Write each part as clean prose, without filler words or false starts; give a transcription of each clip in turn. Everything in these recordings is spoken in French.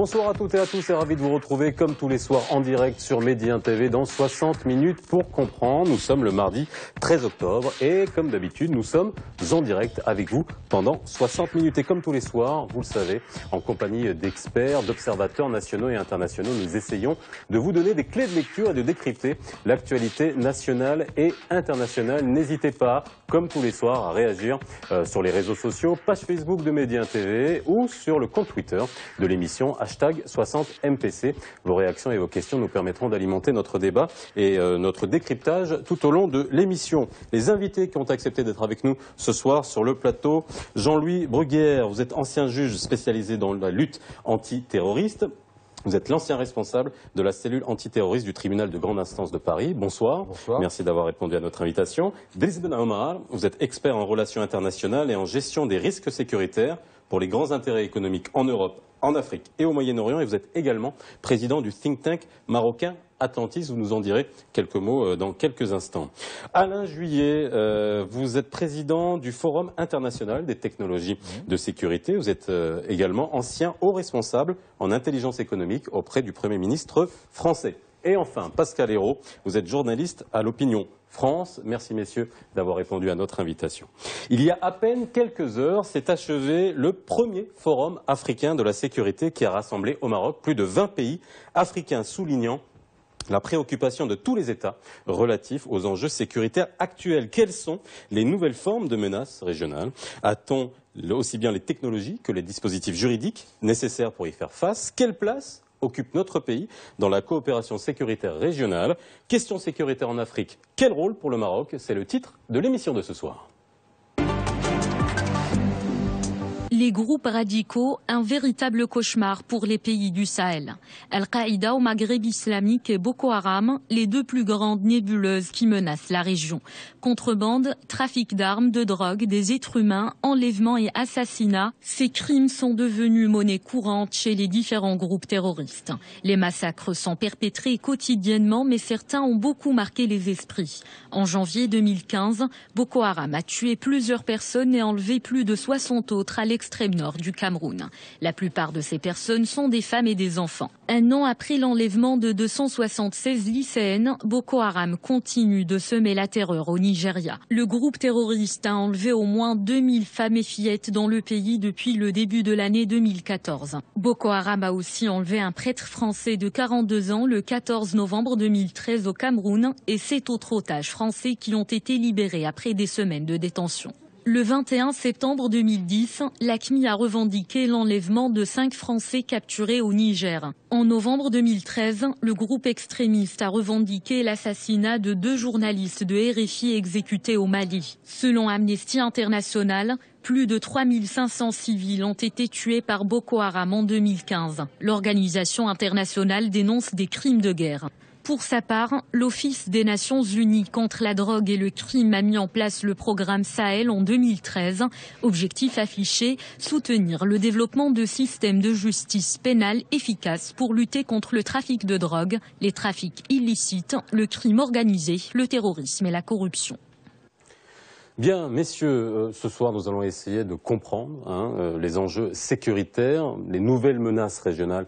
Bonsoir à toutes et à tous et ravi de vous retrouver comme tous les soirs en direct sur Média TV dans 60 minutes pour comprendre. Nous sommes le mardi 13 octobre et comme d'habitude nous sommes en direct avec vous pendant 60 minutes. Et comme tous les soirs, vous le savez, en compagnie d'experts, d'observateurs nationaux et internationaux, nous essayons de vous donner des clés de lecture et de décrypter l'actualité nationale et internationale. N'hésitez pas, comme tous les soirs, à réagir sur les réseaux sociaux, page Facebook de Média TV ou sur le compte Twitter de l'émission #60MPC. Vos réactions et vos questions nous permettront d'alimenter notre débat et notre décryptage tout au long de l'émission. Les invités qui ont accepté d'être avec nous ce soir sur le plateau, Jean-Louis Bruguière, vous êtes ancien juge spécialisé dans la lutte antiterroriste. Vous êtes l'ancien responsable de la cellule antiterroriste du tribunal de grande instance de Paris. Bonsoir. Bonsoir. Merci d'avoir répondu à notre invitation. Driss Ben Omar, vous êtes expert en relations internationales et en gestion des risques sécuritaires pour les grands intérêts économiques en Europe, en Afrique et au Moyen-Orient. Et vous êtes également président du think tank marocain Atlantis. Vous nous en direz quelques mots dans quelques instants. Alain Juillet, vous êtes président du Forum international des technologies de sécurité. Vous êtes également ancien haut responsable en intelligence économique auprès du Premier ministre français. Et enfin, Pascal Hérault, vous êtes journaliste à l'Opinion France. Merci messieurs d'avoir répondu à notre invitation. Il y a à peine quelques heures s'est achevé le premier forum africain de la sécurité qui a rassemblé au Maroc plus de 20 pays africains, soulignant la préoccupation de tous les États relatifs aux enjeux sécuritaires actuels. Quelles sont les nouvelles formes de menaces régionales? A-t-on aussi bien les technologies que les dispositifs juridiques nécessaires pour y faire face? Quelle place occupe notre pays dans la coopération sécuritaire régionale? Question sécuritaire en Afrique, quel rôle pour le Maroc? C'est le titre de l'émission de ce soir. Les groupes radicaux, un véritable cauchemar pour les pays du Sahel. Al-Qaïda au Maghreb islamique et Boko Haram, les deux plus grandes nébuleuses qui menacent la région. Contrebande, trafic d'armes, de drogue, des êtres humains, enlèvements et assassinats, ces crimes sont devenus monnaie courante chez les différents groupes terroristes. Les massacres sont perpétrés quotidiennement, mais certains ont beaucoup marqué les esprits. En janvier 2015, Boko Haram a tué plusieurs personnes et enlevé plus de 60 autres à l'extrême nord du Cameroun. La plupart de ces personnes sont des femmes et des enfants. Un an après l'enlèvement de 276 lycéennes, Boko Haram continue de semer la terreur au Nigeria. Le groupe terroriste a enlevé au moins 2000 femmes et fillettes dans le pays depuis le début de l'année 2014. Boko Haram a aussi enlevé un prêtre français de 42 ans le 14 novembre 2013 au Cameroun et 7 autres otages français qui ont été libérés après des semaines de détention. Le 21 septembre 2010, l'AQMI a revendiqué l'enlèvement de 5 Français capturés au Niger. En novembre 2013, le groupe extrémiste a revendiqué l'assassinat de 2 journalistes de RFI exécutés au Mali. Selon Amnesty International, plus de 3500 civils ont été tués par Boko Haram en 2015. L'organisation internationale dénonce des crimes de guerre. Pour sa part, l'Office des Nations Unies contre la drogue et le crime a mis en place le programme Sahel en 2013. Objectif affiché, soutenir le développement de systèmes de justice pénale efficaces pour lutter contre le trafic de drogue, les trafics illicites, le crime organisé, le terrorisme et la corruption. Bien, messieurs, ce soir, nous allons essayer de comprendre les enjeux sécuritaires, les nouvelles menaces régionales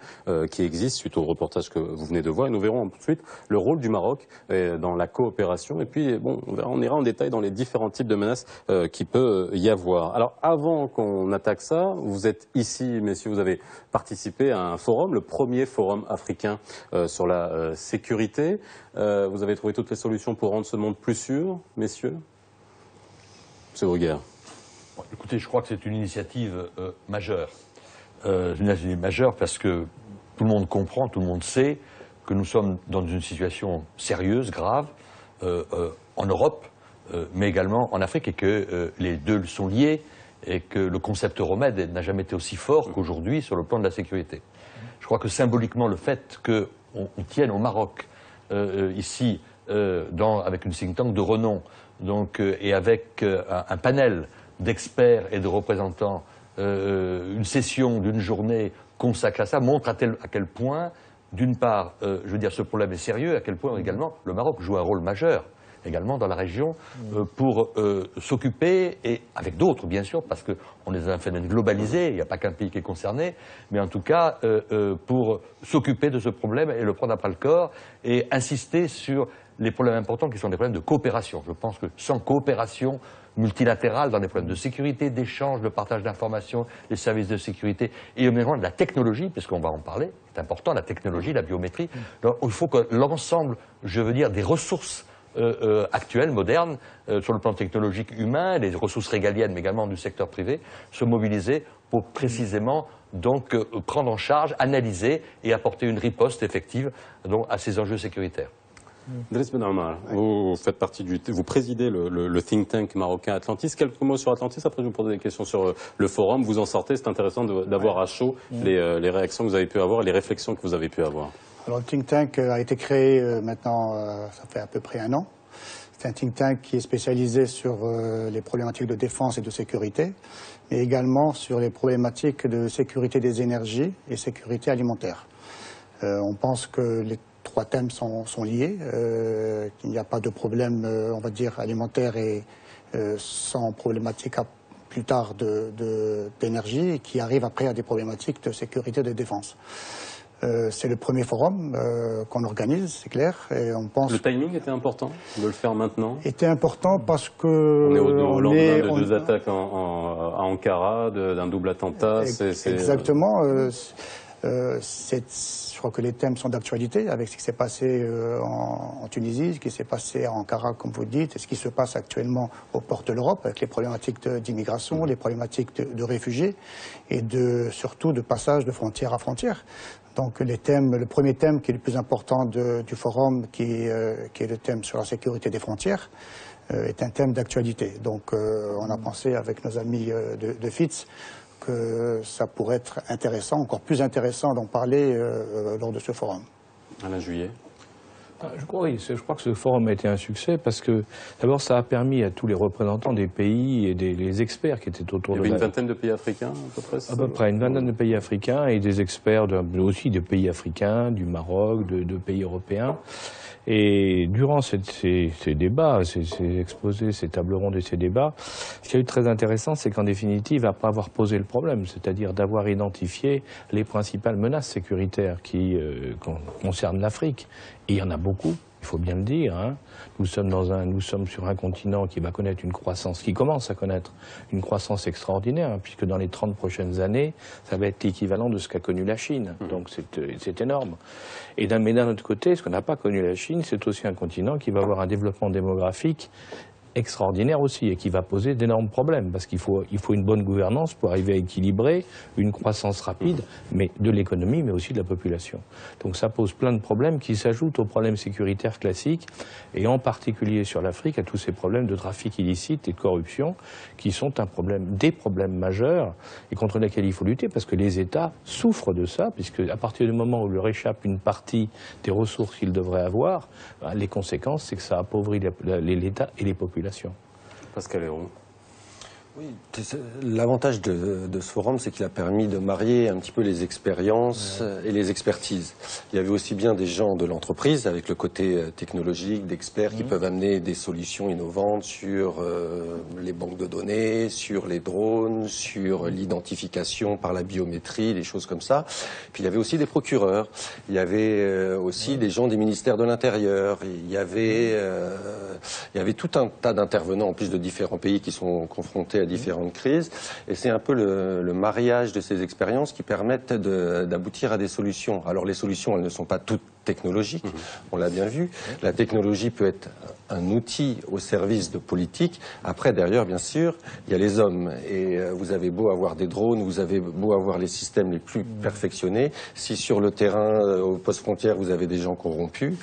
qui existent suite au reportage que vous venez de voir. Et nous verrons ensuite le rôle du Maroc dans la coopération. Et puis, bon, on ira en détail dans les différents types de menaces qu'il peut y avoir. Alors, avant qu'on attaque ça, vous êtes ici, messieurs, vous avez participé à un forum, le premier forum africain sur la sécurité. Vous avez trouvé toutes les solutions pour rendre ce monde plus sûr, messieurs? Monsieur Bruguière. Bon, écoutez, je crois que c'est une initiative majeure. Une initiative majeure parce que tout le monde comprend, tout le monde sait que nous sommes dans une situation sérieuse, grave, en Europe, mais également en Afrique, et que les deux sont liés, et que le concept Euromed n'a jamais été aussi fort qu'aujourd'hui sur le plan de la sécurité. Je crois que symboliquement, le fait qu'on tienne au Maroc, ici, avec une think tank de renom, donc, et avec un panel d'experts et de représentants, une session d'une journée consacrée à ça, montre à quel point, d'une part, je veux dire, ce problème est sérieux, à quel point également le Maroc joue un rôle majeur. également dans la région, pour s'occuper, et avec d'autres bien sûr, parce qu'on est dans un phénomène globalisé, il n'y a pas qu'un pays qui est concerné, mais en tout cas pour s'occuper de ce problème et le prendre après le corps, et insister sur les problèmes importants qui sont des problèmes de coopération. Je pense que sans coopération multilatérale dans des problèmes de sécurité, d'échange, de partage d'informations, des services de sécurité, et au même moment de la technologie, puisqu'on va en parler, c'est important, la technologie, la biométrie. Donc, il faut que l'ensemble, je veux dire, des ressources actuelles, modernes, sur le plan technologique humain, les ressources régaliennes, mais également du secteur privé, se mobiliser pour précisément donc prendre en charge, analyser et apporter une riposte effective donc, à ces enjeux sécuritaires. Driss Ben Ammar, vous faites partie vous présidez le think tank marocain Atlantis. Quelques mots sur Atlantis, après je vous poser des questions sur le forum. Vous en sortez, c'est intéressant d'avoir à chaud les réactions que vous avez pu avoir et les réflexions que vous avez pu avoir. Alors le think tank a été créé maintenant, ça fait à peu près 1 an. C'est un think tank qui est spécialisé sur les problématiques de défense et de sécurité, mais également sur les problématiques de sécurité des énergies et sécurité alimentaire. On pense que les 3 thèmes sont liés, qu'il n'y a pas de problème, on va dire, alimentaire et sans problématique plus tard d'énergie, et qui arrive après à des problématiques de sécurité et de défense. C'est le premier forum qu'on organise, c'est clair. Et on pense le timing était important de le faire maintenant. Était important parce que on est au lendemain de 2 attaques à Ankara, d'un double attentat. Exactement. Je crois que les thèmes sont d'actualité avec ce qui s'est passé en Tunisie, ce qui s'est passé à Ankara, comme vous dites, et ce qui se passe actuellement aux portes de l'Europe, avec les problématiques d'immigration, les problématiques de réfugiés, et surtout de passage de frontière à frontière. Donc le premier thème qui est le plus important du forum, qui est le thème sur la sécurité des frontières, est un thème d'actualité. Donc on a pensé avec nos amis de FITS que ça pourrait être intéressant, encore plus intéressant d'en parler lors de ce forum. Alain Juillet. Je crois que ce forum a été un succès parce que, d'abord, ça a permis à tous les représentants des pays et les experts qui étaient autour de Il y avait une vingtaine de pays africains, à peu près. À peu près une vingtaine de pays africains et des experts aussi des pays africains, du Maroc, de pays européens. Et durant ces débats, ces exposés, ces tables rondes et ces débats, ce qui a eu de très intéressant, c'est qu'en définitive, après avoir posé le problème, c'est-à-dire d'avoir identifié les principales menaces sécuritaires qui concernent l'Afrique, et il y en a beaucoup, il faut bien le dire, hein. Nous sommes sur un continent qui va connaître une croissance, qui commence à connaître une croissance extraordinaire, hein, puisque dans les 30 prochaines années, ça va être l'équivalent de ce qu'a connu la Chine. Donc c'est énorme. Mais d'un autre côté, ce qu'on n'a pas connu la Chine, c'est aussi un continent qui va avoir un développement démographique extraordinaire aussi et qui va poser d'énormes problèmes parce qu'il faut une bonne gouvernance pour arriver à équilibrer une croissance rapide mais de l'économie mais aussi de la population. Donc ça pose plein de problèmes qui s'ajoutent aux problèmes sécuritaires classiques et en particulier sur l'Afrique à tous ces problèmes de trafic illicite et de corruption qui sont des problèmes majeurs et contre lesquels il faut lutter parce que les États souffrent de ça puisque à partir du moment où leur échappe une partie des ressources qu'ils devraient avoir, les conséquences c'est que ça appauvrit l'État et les populations. Pascal Hérault. Oui, l'avantage de ce forum, c'est qu'il a permis de marier un petit peu les expériences et les expertises. Il y avait aussi bien des gens de l'entreprise, avec le côté technologique, d'experts qui peuvent amener des solutions innovantes sur les banques de données, sur les drones, sur l'identification par la biométrie, des choses comme ça. Puis il y avait aussi des procureurs, il y avait aussi des gens des ministères de l'Intérieur, il y avait tout un tas d'intervenants, en plus de différents pays qui sont confrontés à différentes crises, et c'est un peu le mariage de ces expériences qui permettent d'aboutir à des solutions. Alors les solutions, elles ne sont pas toutes technologiques, on l'a bien vu. La technologie peut être un outil au service de politique. Après, derrière, bien sûr, il y a les hommes. Et vous avez beau avoir des drones, vous avez beau avoir les systèmes les plus perfectionnés, si sur le terrain, aux postes frontières, vous avez des gens corrompus,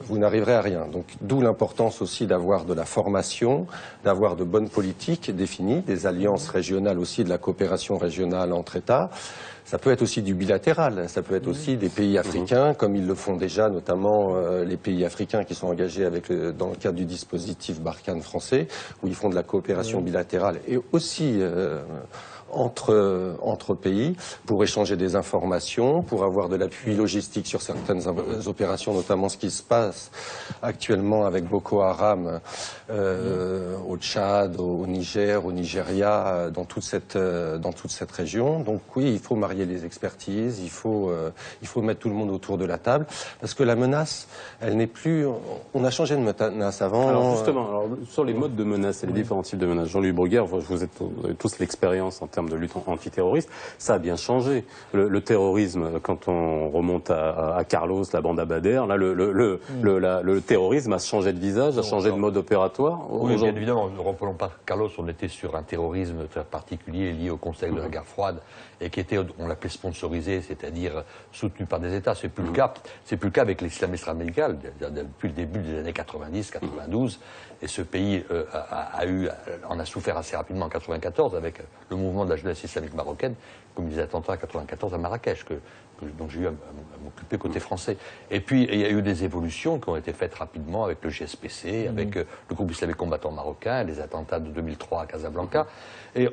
vous n'arriverez à rien. Donc d'où l'importance aussi d'avoir de la formation, d'avoir de bonnes politiques définies, des alliances régionales aussi, de la coopération régionale entre États. Ça peut être aussi du bilatéral, ça peut être aussi des pays africains, comme ils le font déjà, notamment les pays africains qui sont engagés dans le cadre du dispositif Barkhane français, où ils font de la coopération bilatérale et aussi entre pays pour échanger des informations, pour avoir de l'appui logistique sur certaines opérations, notamment ce qui se passe actuellement avec Boko Haram au Tchad, au Niger, au Nigeria, dans toute cette région. Donc oui, il faut marier les expertises, il faut mettre tout le monde autour de la table, parce que la menace, elle n'est plus... On a changé de menace avant. Alors justement, sur les modes de menace et les différents types de menaces, Jean-Louis Bruguière, vous avez tous l'expérience en termes de lutte antiterroriste, ça a bien changé. Le terrorisme, quand on remonte à Carlos, la bande Abadère, là, le terrorisme a changé de visage, a changé de mode opératoire. Oui, bien évidemment, ne reprenons pas Carlos, on était sur un terrorisme très particulier lié au contexte de la guerre froide et qui était, on l'appelait sponsorisé, c'est-à-dire soutenu par des États. C'est plus le cas. C'est plus le cas avec l'islamisme radical depuis le début des années 90, 92. Et ce pays en a souffert assez rapidement en 94 avec le mouvement de la jeunesse islamique marocaine, comme les attentats en 94 à Marrakech, dont j'ai eu à m'occuper côté français. Et puis, il y a eu des évolutions qui ont été faites rapidement avec le GSPC, avec le groupe islamique combattant marocain, les attentats de 2003 à Casablanca. Et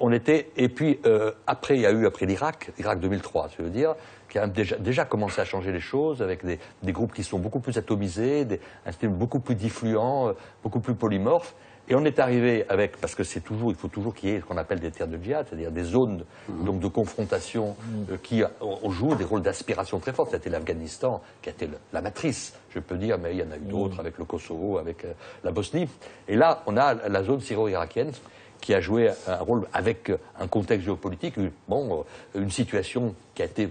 puis, après, il y a eu, après l'Irak 2003, je veux dire, qui a déjà commencé à changer les choses, avec des groupes qui sont beaucoup plus atomisés, un style beaucoup plus diffluent, beaucoup plus polymorphe. Et on est arrivé avec, parce que il faut toujours qu'il y ait ce qu'on appelle des terres de djihad, c'est-à-dire des zones donc de confrontation qui jouent des rôles d'aspiration très forts. C'était l'Afghanistan qui a été la matrice, je peux dire, mais il y en a eu d'autres avec le Kosovo, avec la Bosnie. Et là, on a la zone syro-irakienne qui a joué un rôle avec un contexte géopolitique, une situation qui a été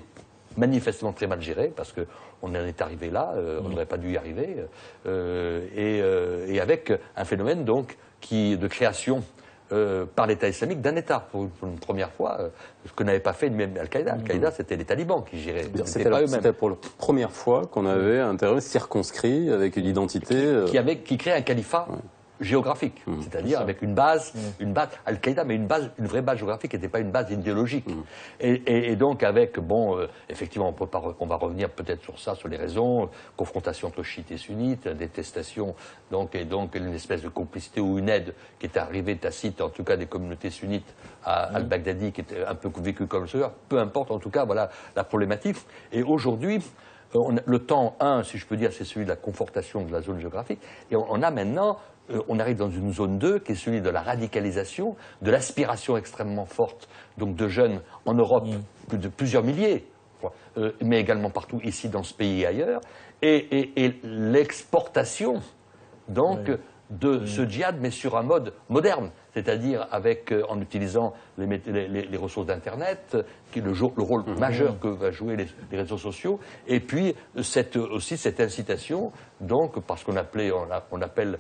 manifestement très mal gérée, parce qu'on en est arrivé là, on n'aurait pas dû y arriver, et avec un phénomène donc de création par l'État islamique d'un État, pour une première fois, ce que n'avait pas fait même Al-Qaïda. Al-Qaïda, c'était les talibans qui géraient. C'était pour la première fois qu'on avait un terroriste circonscrit avec une identité... Qui crée un califat géographique, c'est-à-dire avec une base Al-Qaïda, mais une vraie base géographique qui n'était pas une base idéologique. Et donc avec, effectivement, on va revenir peut-être sur ça, sur les raisons, confrontation entre chiites et sunnites, détestation, et donc une espèce de complicité ou une aide qui était arrivée tacite, en tout cas des communautés sunnites à al-Baghdadi, qui était un peu vécu comme ça, peu importe, en tout cas, voilà la problématique. Et aujourd'hui, le temps 1, si je peux dire, c'est celui de la confortation de la zone géographique, et on a maintenant... on arrive dans une zone 2 qui est celui de la radicalisation, de l'aspiration extrêmement forte donc de jeunes en Europe, de plusieurs milliers, mais également partout ici dans ce pays et ailleurs, et l'exportation donc de ce djihad, mais sur un mode moderne, c'est-à-dire en utilisant les ressources d'Internet, qui est le rôle majeur que va jouer les réseaux sociaux, et puis aussi cette incitation, donc parce qu'on appelle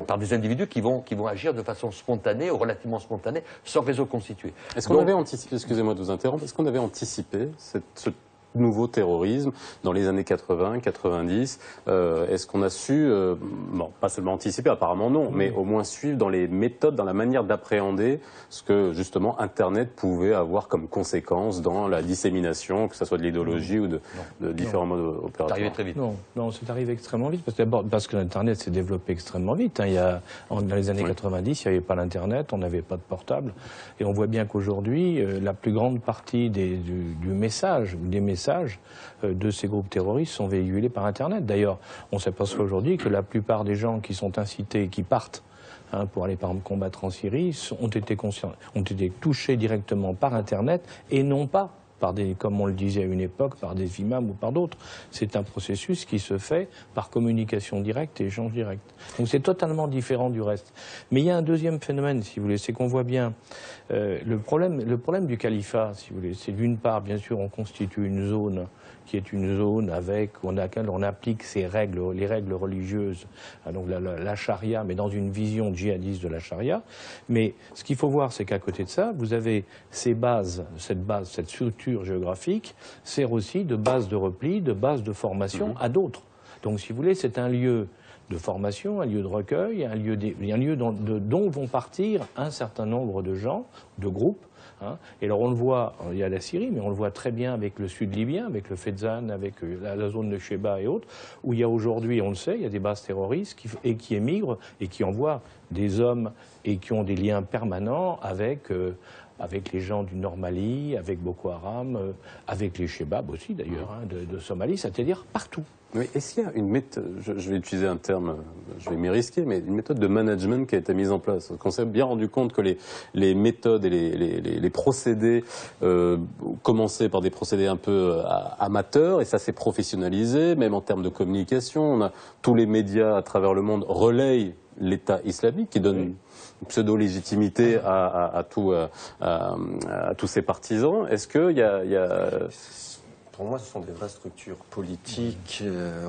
par des individus qui vont agir de façon spontanée ou relativement spontanée, sans réseau constitué. Est-ce qu'on avait anticipé, excusez-moi de vous interrompre, est-ce qu'on avait anticipé ce nouveau terrorisme dans les années 80, 90 est-ce qu'on a su, pas seulement anticiper, apparemment non, mais au moins suivre dans les méthodes, dans la manière d'appréhender ce que justement Internet pouvait avoir comme conséquence dans la dissémination, que ce soit de l'idéologie ou de différents modes opératoires? C'est arrivé très vite. Non, c'est arrivé extrêmement vite, parce que l'Internet s'est développé extrêmement vite. Dans les années 90, il n'y avait pas l'Internet, on n'avait pas de portable, et on voit bien qu'aujourd'hui, la plus grande partie des messages de ces groupes terroristes sont véhiculés par Internet. D'ailleurs, on s'aperçoit aujourd'hui que la plupart des gens qui sont incités, qui partent pour aller par exemple combattre en Syrie, ont été touchés directement par Internet et non pas par comme on le disait à une époque, par des imams ou par d'autres. C'est un processus qui se fait par communication directe et échange direct. Donc c'est totalement différent du reste. Mais il y a un deuxième phénomène, si vous voulez, c'est qu'on voit bien le problème du califat, si vous voulez, c'est d'une part, bien sûr, on constitue une zone qui est une zone avec laquelle on applique les règles religieuses, donc la charia, mais dans une vision djihadiste de la charia. Mais ce qu'il faut voir, c'est qu'à côté de ça, vous avez cette structure géographique sert aussi de base de repli, de base de formation à d'autres. Donc, si vous voulez, c'est un lieu de formation, un lieu de recueil, un lieu dont vont partir un certain nombre de gens, de groupes, Hein. Et alors on le voit, il y a la Syrie, mais on le voit très bien avec le sud libyen, avec le Fezzan, avec la zone de Sheba et autres, où il y a aujourd'hui, on le sait, il y a des bases terroristes qui émigrent et qui envoient des hommes et qui ont des liens permanents avec les gens du Nord Mali, avec Boko Haram, avec les Shebabs aussi d'ailleurs, hein, de Somalie, c'est-à-dire partout. Oui, est-ce qu'il y a une méthode, je vais utiliser un terme, je vais m'y risquer, mais une méthode de management qui a été mise en place? On s'est bien rendu compte que les méthodes et les procédés commençaient par des procédés un peu amateurs, et ça s'est professionnalisé, même en termes de communication. On a tous les médias à travers le monde relayent l'État islamique qui donne une pseudo-légitimité à tous ses partisans. Est-ce qu'il y a... Pour moi, ce sont des vraies structures politiques,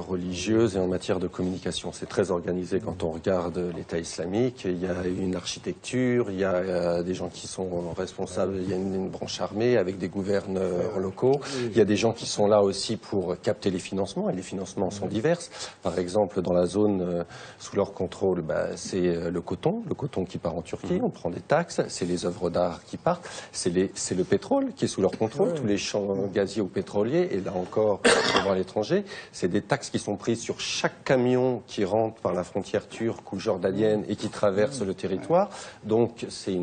religieuses et en matière de communication. C'est très organisé quand on regarde l'État islamique. Il y a une architecture, il y a des gens qui sont responsables, il y a une branche armée avec des gouverneurs locaux. Il y a des gens qui sont là aussi pour capter les financements, et les financements sont divers. Par exemple, dans la zone sous leur contrôle, c'est le coton qui part en Turquie, on prend des taxes, c'est les œuvres d'art qui partent, c'est le pétrole qui est sous leur contrôle, tous les champs gaziers ou pétroliers. Et là encore, devant l'étranger, c'est des taxes qui sont prises sur chaque camion qui rentre par la frontière turque ou jordanienne et qui traverse le territoire. Donc c'est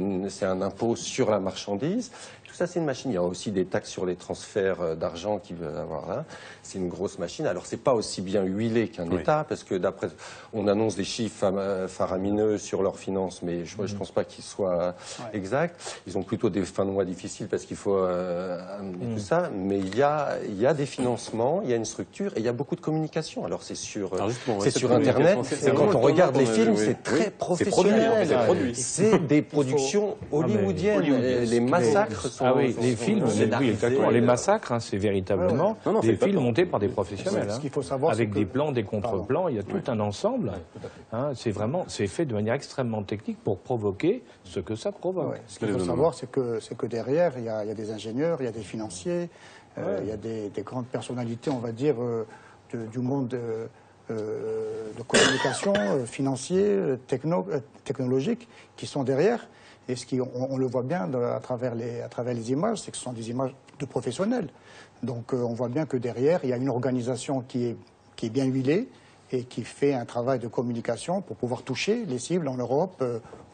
un impôt sur la marchandise. Tout ça, c'est une machine. Il y a aussi des taxes sur les transferts d'argent qu'il veut avoir là. C'est une grosse machine. Alors, c'est pas aussi bien huilé qu'un État, parce que d'après, on annonce des chiffres faramineux sur leurs finances, mais je pense pas qu'ils soient exacts. Ils ont plutôt des fins de mois difficiles parce qu'il faut amener tout ça. Mais il y a des financements, il y a une structure et il y a beaucoup de communication. Alors, c'est sur Internet. Quand on regarde les films, c'est très professionnel. C'est des productions hollywoodiennes. Les massacres sont... Ah oui, les films, oui, exactement. Les massacres, hein, c'est véritablement des films montés par des professionnels. Ce qu'il faut savoir, avec des plans, des contre-plans, il y a tout un ensemble. Hein, c'est fait de manière extrêmement technique pour provoquer ce que ça provoque. Ce qu'il faut savoir, c'est que derrière, il y a des ingénieurs, il y a des financiers, il y a des grandes personnalités, on va dire, du monde de communication, financier, technologique, qui sont derrière. Et on le voit bien à travers les images, c'est que ce sont des images de professionnels. Donc on voit bien que derrière, il y a une organisation qui est bien huilée et qui fait un travail de communication pour pouvoir toucher les cibles en Europe,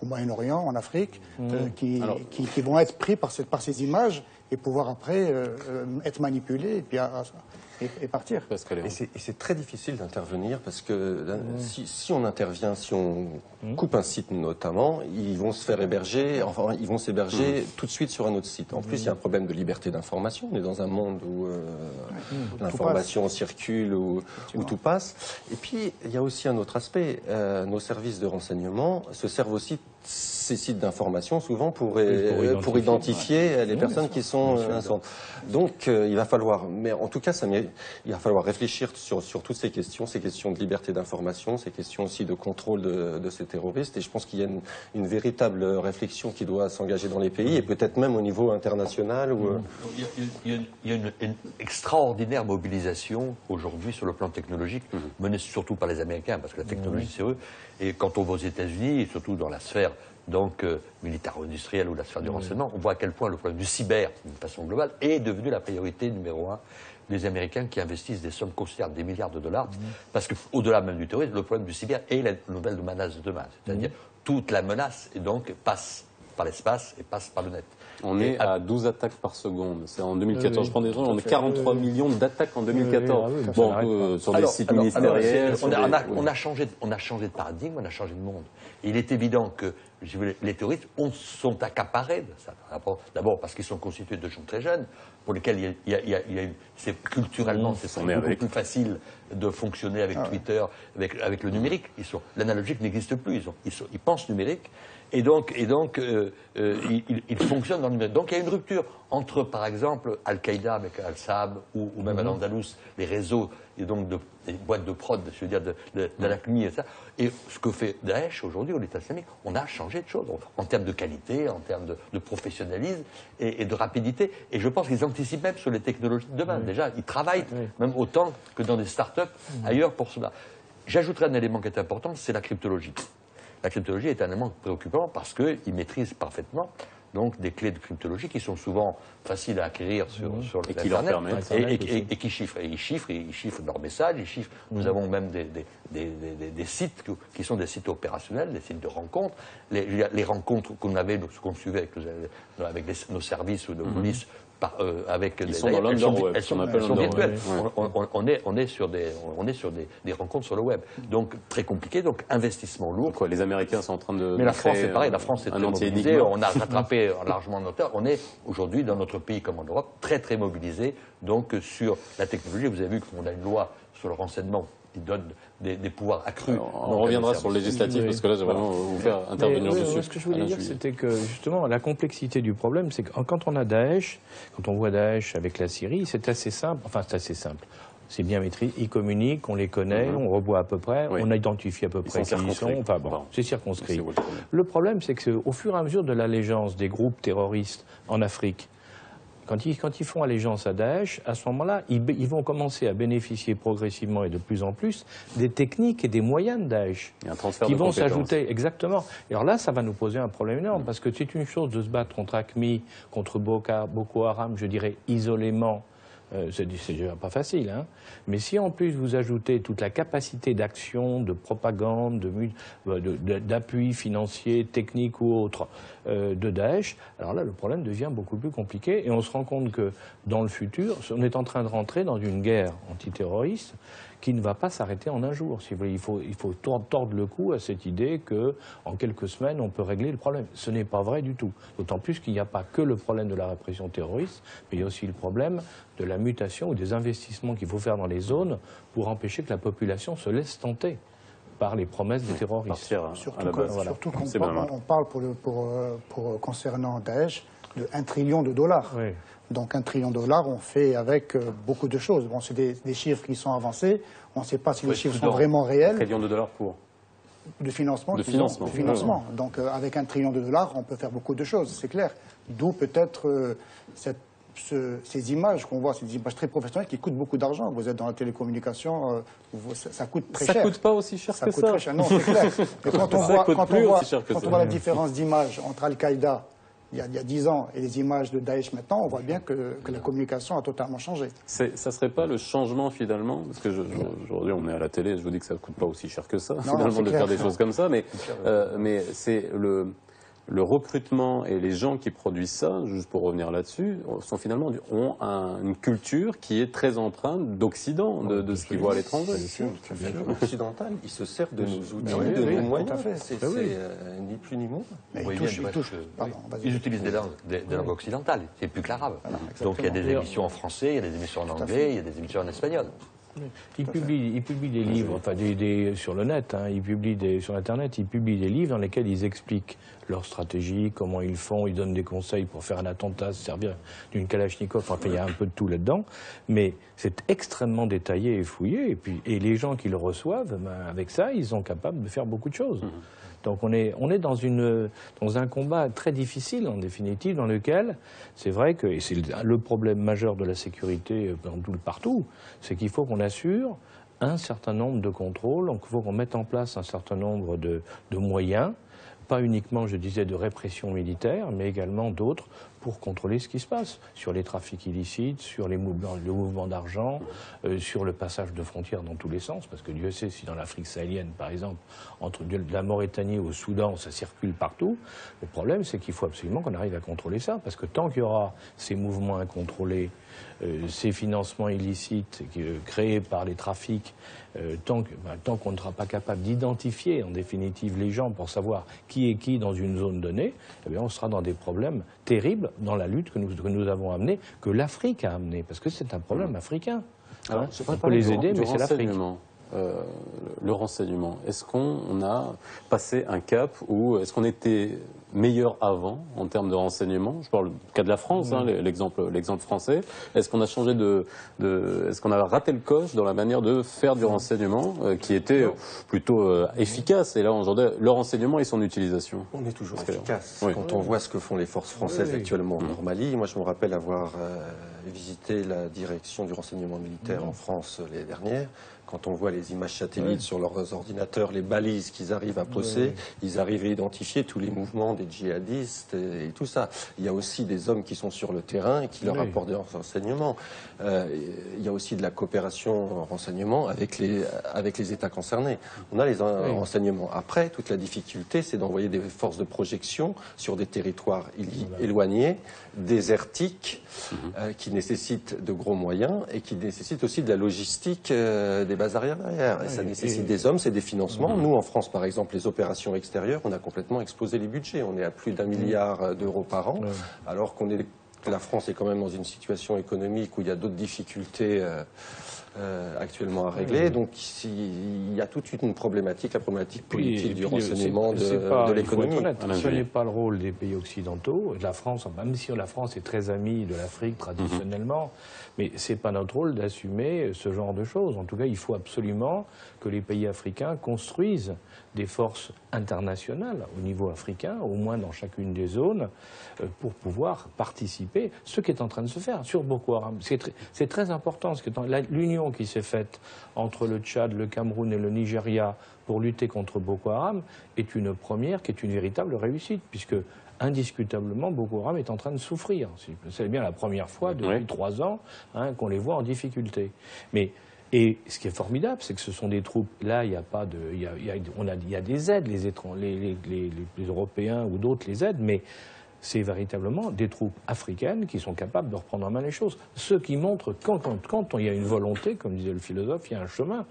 au Moyen-Orient, en Afrique, qui vont être pris par ces images et pouvoir après être manipulés et partir. Et c'est très difficile d'intervenir parce que si on intervient, si on coupe un site notamment, ils vont se faire héberger, ils vont s'héberger tout de suite sur un autre site. En plus, il y a un problème de liberté d'information. On est dans un monde où l'information circule, où tout passe. Et puis, il y a aussi un autre aspect. Nos services de renseignement se servent aussi ces sites d'information souvent pour identifier les personnes qui sont innocentes. Donc il va falloir, mais en tout cas il va falloir réfléchir sur toutes ces questions de liberté d'information, ces questions aussi de contrôle de ces terroristes, et je pense qu'il y a une véritable réflexion qui doit s'engager dans les pays et peut-être même au niveau international. Il y a une extraordinaire mobilisation aujourd'hui sur le plan technologique, menée surtout par les Américains, parce que la technologie c'est eux, et quand on va aux États-Unis, et surtout dans la sphère donc militaro-industrielle ou la sphère du renseignement, on voit à quel point le problème du cyber, d'une façon globale, est devenu la priorité numéro 1 des Américains, qui investissent des sommes considérables, des milliards de dollars, parce qu'au-delà même du terrorisme, le problème du cyber est la nouvelle menace de demain. C'est-à-dire toute la menace et donc passe par l'espace et passe par le net. On est à 12 attaques par seconde. C'est en 2014. Je prends des gens, on est 43 millions d'attaques en 2014. Sur des sites ministériels. On a changé de paradigme, on a changé de monde. Et il est évident que les terroristes sont accaparés de ça. D'abord parce qu'ils sont constitués de gens très jeunes, pour lesquels culturellement c'est beaucoup plus facile de fonctionner avec Twitter, avec le numérique. L'analogique n'existe plus. Ils pensent numérique. Et donc, il fonctionne dans le numérique. Donc, il y a une rupture entre, par exemple, Al-Qaïda avec Al-Saab ou même à l'Andalous, les réseaux, et donc des boîtes de prod, je veux dire, de l'ACMI et ça. Et ce que fait Daesh aujourd'hui, ou l'État islamique, on a changé de choses en termes de qualité, en termes de professionnalisme et de rapidité. Et je pense qu'ils anticipent même sur les technologies de demain. Déjà, ils travaillent même autant que dans des start-up ailleurs pour cela. J'ajouterai un élément qui est important, c'est la cryptologie. La cryptologie est un élément préoccupant parce qu'ils maîtrisent parfaitement donc des clés de cryptologie qui sont souvent faciles à acquérir sur et qui leur permettent et qui chiffrent. Et ils chiffrent leurs messages, ils chiffrent. Nous avons même des sites qui sont des sites opérationnels, des sites de rencontres. Les rencontres qu'on suivait avec nos services ou nos polices, avec ils sont dans l'underweb, elles sont virtuelles. On est sur des rencontres sur le web. Donc très compliqué, donc investissement lourd. Quoi, les Américains sont en train de. Mais la France, c'est pareil, la France est très mobilisée. On a rattrapé largement notre retard. On est aujourd'hui, dans notre pays comme en Europe, très très mobilisé. Donc sur la technologie, vous avez vu qu'on a une loi sur le renseignement qui donne des pouvoirs accrus. Alors, on reviendra sur le législatif, parce que là, j'ai vraiment vous faire intervenir dessus. Ce que je voulais dire, c'était que, justement, la complexité du problème, c'est que quand on a Daesh, quand on voit Daesh avec la Syrie, c'est assez simple. Enfin, c'est assez simple. C'est bien maîtrisé. Ils communiquent, on les connaît, on revoit à peu près, on identifie à peu près qui ils sont. Enfin bon, c'est circonscrit. Le problème, c'est qu'au fur et à mesure de l'allégeance des groupes terroristes en Afrique, quand ils font allégeance à Daesh, à ce moment-là, ils vont commencer à bénéficier progressivement et de plus en plus des techniques et des moyens de Daesh. Il y a un transfert qui de vont compétences. s'ajouter, exactement. Et alors là, ça va nous poser un problème énorme, parce que c'est une chose de se battre contre AQMI, contre Boko Haram, je dirais, isolément. C'est déjà pas facile, hein. Mais si en plus vous ajoutez toute la capacité d'action, de propagande, d'appui financier, technique ou autre de Daesh, alors là le problème devient beaucoup plus compliqué et on se rend compte que dans le futur, on est en train de rentrer dans une guerre antiterroriste qui ne va pas s'arrêter en un jour. Si vous voulez, il faut tordre le cou à cette idée qu'en quelques semaines, on peut régler le problème. Ce n'est pas vrai du tout. D'autant plus qu'il n'y a pas que le problème de la répression terroriste, mais il y a aussi le problème de la mutation ou des investissements qu'il faut faire dans les zones pour empêcher que la population se laisse tenter par les promesses des terroristes. Surtout qu'on parle concernant Daesh de 1 trillion de dollars. Oui. Donc 1 trillion de dollars, on fait avec beaucoup de choses. Bon, c'est des chiffres qui sont avancés. On ne sait pas si les chiffres sont vraiment réels. 1 trillion de dollars pour de financement. De financement. Donc avec 1 trillion de dollars, on peut faire beaucoup de choses, c'est clair. D'où peut-être ces images qu'on voit, ces images très professionnelles qui coûtent beaucoup d'argent. Vous êtes dans la télécommunication, ça coûte très cher. Ça coûte pas aussi cher que ça. Ça coûte très cher, non, c'est clair. Mais quand on voit la différence d'image entre Al-Qaïda il y a 10 ans et les images de Daesh maintenant, on voit bien que la communication a totalement changé. Ça ne serait pas le changement finalement, parce que aujourd'hui on est à la télé, je vous dis que ça ne coûte pas aussi cher que ça, finalement, de faire des choses comme ça, mais c'est le recrutement et les gens qui produisent ça, juste pour revenir là-dessus, ont une culture qui est très empreinte d'Occident, de ce qu'ils voient à l'étranger. Occidental, ils se servent de nos outils, de nos moyens. C'est ni plus ni moins. Ils utilisent des langues occidentales, c'est plus que l'arabe. Donc il y a des émissions en français, il y a des émissions en anglais, il y a des émissions en espagnol. Ils publient des livres, enfin sur le net, hein, sur Internet, ils publient des livres dans lesquels ils expliquent leur stratégie, comment ils font, ils donnent des conseils pour faire un attentat, se servir d'une Kalachnikov, enfin il y a un peu de tout là-dedans, mais c'est extrêmement détaillé et fouillé, et les gens qui le reçoivent, avec ça, ils sont capables de faire beaucoup de choses. Donc on est dans un combat très difficile, en définitive, dans lequel, c'est vrai que, et c'est le problème majeur de la sécurité partout, c'est qu'il faut qu'on assure un certain nombre de contrôles, donc il faut qu'on mette en place un certain nombre de moyens, pas uniquement, je disais, de répression militaire, mais également d'autres pour contrôler ce qui se passe sur les trafics illicites, sur le mouvement d'argent, sur le passage de frontières dans tous les sens, parce que Dieu sait si dans l'Afrique sahélienne, par exemple, entre de la Mauritanie au Soudan, ça circule partout. Le problème, c'est qu'il faut absolument qu'on arrive à contrôler ça, parce que tant qu'il y aura ces mouvements incontrôlés, ces financements illicites créés par les trafics, tant qu'on ne sera pas capable d'identifier en définitive les gens pour savoir qui est qui dans une zone donnée, eh bien on sera dans des problèmes terribles dans la lutte que nous avons amenée, que l'Afrique a amenée, parce que c'est un problème africain. Alors, on peut les aider, mais c'est l'Afrique. Le renseignement, est-ce qu'on a passé un cap ou est-ce qu'on était meilleur avant en termes de renseignement? Je parle du cas de la France, hein, l'exemple français. Est-ce qu'on a changé est-ce qu'on a raté le coche dans la manière de faire du renseignement qui était plutôt efficace? Et là, aujourd'hui, le renseignement et son utilisation. On est toujours efficace. Quand on voit ce que font les forces françaises actuellement en Mali, moi je me rappelle avoir visité la direction du renseignement militaire en France l'année dernière. Quand on voit les images satellites sur leurs ordinateurs, les balises qu'ils arrivent à poser, ils arrivent à identifier tous les mouvements des les djihadistes et tout ça. Il y a aussi des hommes qui sont sur le terrain et qui leur apportent des renseignements. Il y a aussi de la coopération en renseignement avec les États concernés. On a les renseignements. Après, toute la difficulté, c'est d'envoyer des forces de projection sur des territoires éloignés, désertiques, qui nécessitent de gros moyens et qui nécessitent aussi de la logistique des bases arrières derrière. Et ça nécessite des hommes, c'est des financements. Nous, en France, par exemple, les opérations extérieures, on a complètement explosé les budgets. On est à plus d'1 milliard d'euros par an, alors que la France est quand même dans une situation économique où il y a d'autres difficultés actuellement à régler. Donc il y a toute une problématique, la problématique politique du renseignement, de l'économie. Ce n'est pas le rôle des pays occidentaux, de la France, même si la France est très amie de l'Afrique traditionnellement, mais ce n'est pas notre rôle d'assumer ce genre de choses. En tout cas, il faut absolument que les pays africains construisent des forces internationales au niveau africain, au moins dans chacune des zones, pour pouvoir participer. Ce qui est en train de se faire sur Boko Haram, c'est très important. L'union qui s'est faite entre le Tchad, le Cameroun et le Nigeria pour lutter contre Boko Haram est une première, qui est une véritable réussite, puisque indiscutablement, Boko Haram est en train de souffrir. C'est bien la première fois depuis 3 ans qu'on les voit en difficulté. Et ce qui est formidable, c'est que ce sont des troupes. Là, il n'y a pas de, il y a des aides, les Européens ou d'autres les aident, mais c'est véritablement des troupes africaines qui sont capables de reprendre en main les choses. Ce qui montre que quand il y a une volonté, comme disait le philosophe, il y a un chemin.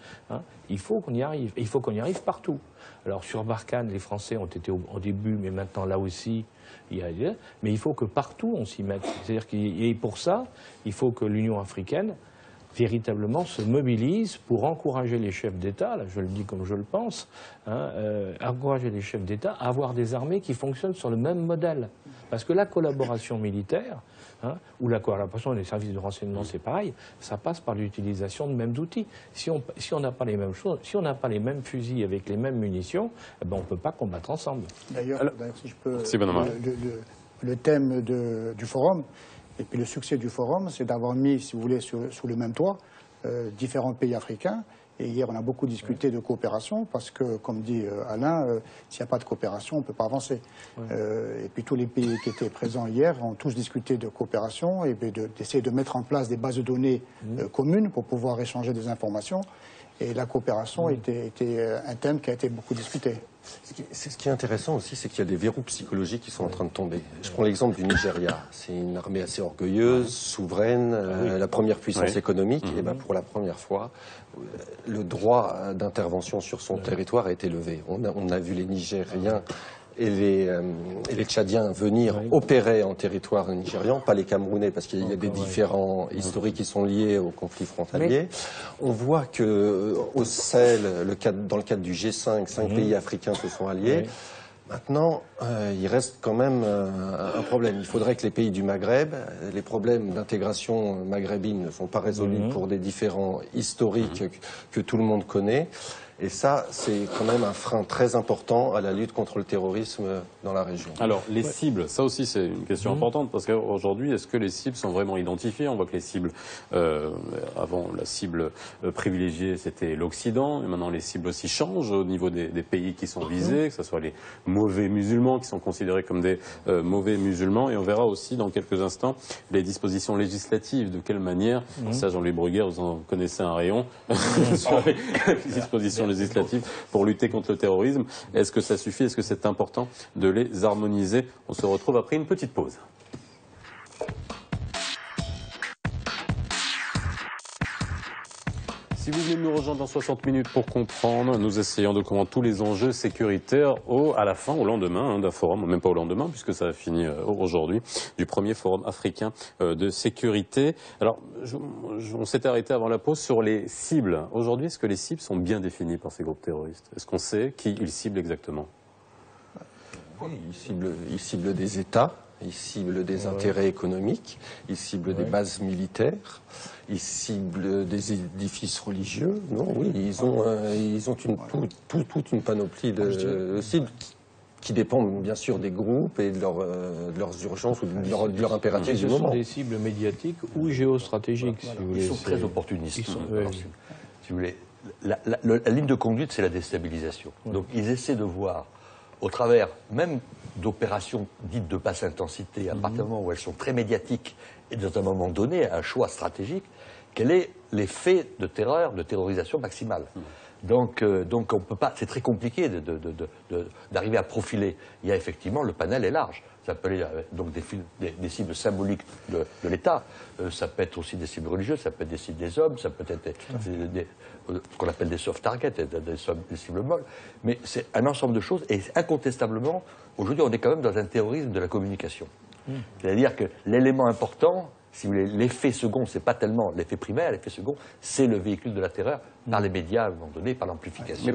Il faut qu'on y arrive. Et il faut qu'on y arrive partout. Alors sur Barkhane, les Français ont été au début, mais maintenant là aussi, mais il faut que partout on s'y mette. C'est-à-dire et pour ça, il faut que l'Union africaine véritablement se mobilise pour encourager les chefs d'État, là je le dis comme je le pense, encourager les chefs d'État à avoir des armées qui fonctionnent sur le même modèle. Parce que la collaboration militaire, ou la collaboration des services de renseignement, c'est pareil, ça passe par l'utilisation de mêmes outils. Si on n'a pas les mêmes choses, si on n'a pas les mêmes fusils avec les mêmes munitions, on ne peut pas combattre ensemble. D'ailleurs, si je peux, le thème du forum, et puis le succès du forum, c'est d'avoir mis, si vous voulez, sous le même toit, différents pays africains. Et hier, on a beaucoup discuté de coopération, parce que, comme dit Alain, s'il n'y a pas de coopération, on ne peut pas avancer. Et puis tous les pays qui étaient présents hier ont tous discuté de coopération et d'essayer de mettre en place des bases de données communes pour pouvoir échanger des informations. Et la coopération était un thème qui a été beaucoup discuté. Ce qui est intéressant aussi, c'est qu'il y a des verrous psychologiques qui sont en train de tomber. Je prends l'exemple du Nigeria. C'est une armée assez orgueilleuse, souveraine, la première puissance économique. Et pour la première fois, le droit d'intervention sur son territoire a été levé. On a vu les Nigériens et les Tchadiens venir opérer en territoire nigérian, pas les Camerounais, parce qu'il y a des différends historiques qui sont liés au conflit frontalier. On voit que au Sahel, dans le cadre du G5, 5 pays africains se sont alliés. Maintenant, il reste quand même un problème. Il faudrait que les pays du Maghreb, les problèmes d'intégration maghrébine ne sont pas résolus pour des différends historiques que tout le monde connaît. Et ça, c'est quand même un frein très important à la lutte contre le terrorisme dans la région. Alors, les cibles, ça aussi c'est une question importante, parce qu'aujourd'hui, est-ce que les cibles sont vraiment identifiées? On voit que les cibles, avant, la cible privilégiée, c'était l'Occident, et maintenant les cibles aussi changent au niveau des pays qui sont visés, que ce soit les mauvais musulmans qui sont considérés comme des mauvais musulmans, et on verra aussi dans quelques instants les dispositions législatives, de quelle manière, ça Jean-Louis Bruguière, vous en connaissez un rayon, sur les dispositions législatives pour lutter contre le terrorisme. Est-ce que ça suffit? Est-ce que c'est important de les harmoniser? On se retrouve après une petite pause. Si vous venez de nous rejoindre dans 60 minutes pour comprendre, nous essayons de comprendre tous les enjeux sécuritaires à la fin, au lendemain d'un forum, même pas au lendemain puisque ça a fini aujourd'hui, du premier forum africain de sécurité. Alors, on s'était arrêté avant la pause sur les cibles. Aujourd'hui, est-ce que les cibles sont bien définies par ces groupes terroristes? Est-ce qu'on sait qui ils ciblent exactement? Oui, ils ciblent des États. Ils ciblent des intérêts économiques, ils ciblent des bases militaires, ils ciblent des édifices religieux. Non, oui, ils ont toute une panoplie de cibles qui dépendent bien sûr des groupes et de leurs urgences ou de leur impératif du moment. Ce sont des cibles médiatiques ou géostratégiques, si vous voulez. Ils sont très opportunistes. Si vous voulez, la ligne de conduite, c'est la déstabilisation. Donc ils essaient de voir au travers même d'opérations dites de basse intensité, à partir du moment où elles sont très médiatiques et dans un moment donné, un choix stratégique, quel est l'effet de terreur, de terrorisation maximale. Donc on peut pas, c'est très compliqué d'arriver à profiler. Il y a effectivement, le panel est large. Ça peut être donc des cibles symboliques de l'État, ça peut être aussi des cibles religieuses, ça peut être des cibles des hommes, ça peut être ce qu'on appelle des soft targets, des cibles molles. Mais c'est un ensemble de choses et incontestablement, aujourd'hui on est quand même dans un terrorisme de la communication. C'est-à-dire que l'élément important, si vous voulez, l'effet second, c'est pas tellement l'effet primaire, l'effet second, c'est le véhicule de la terreur par les médias à un moment donné, par l'amplification.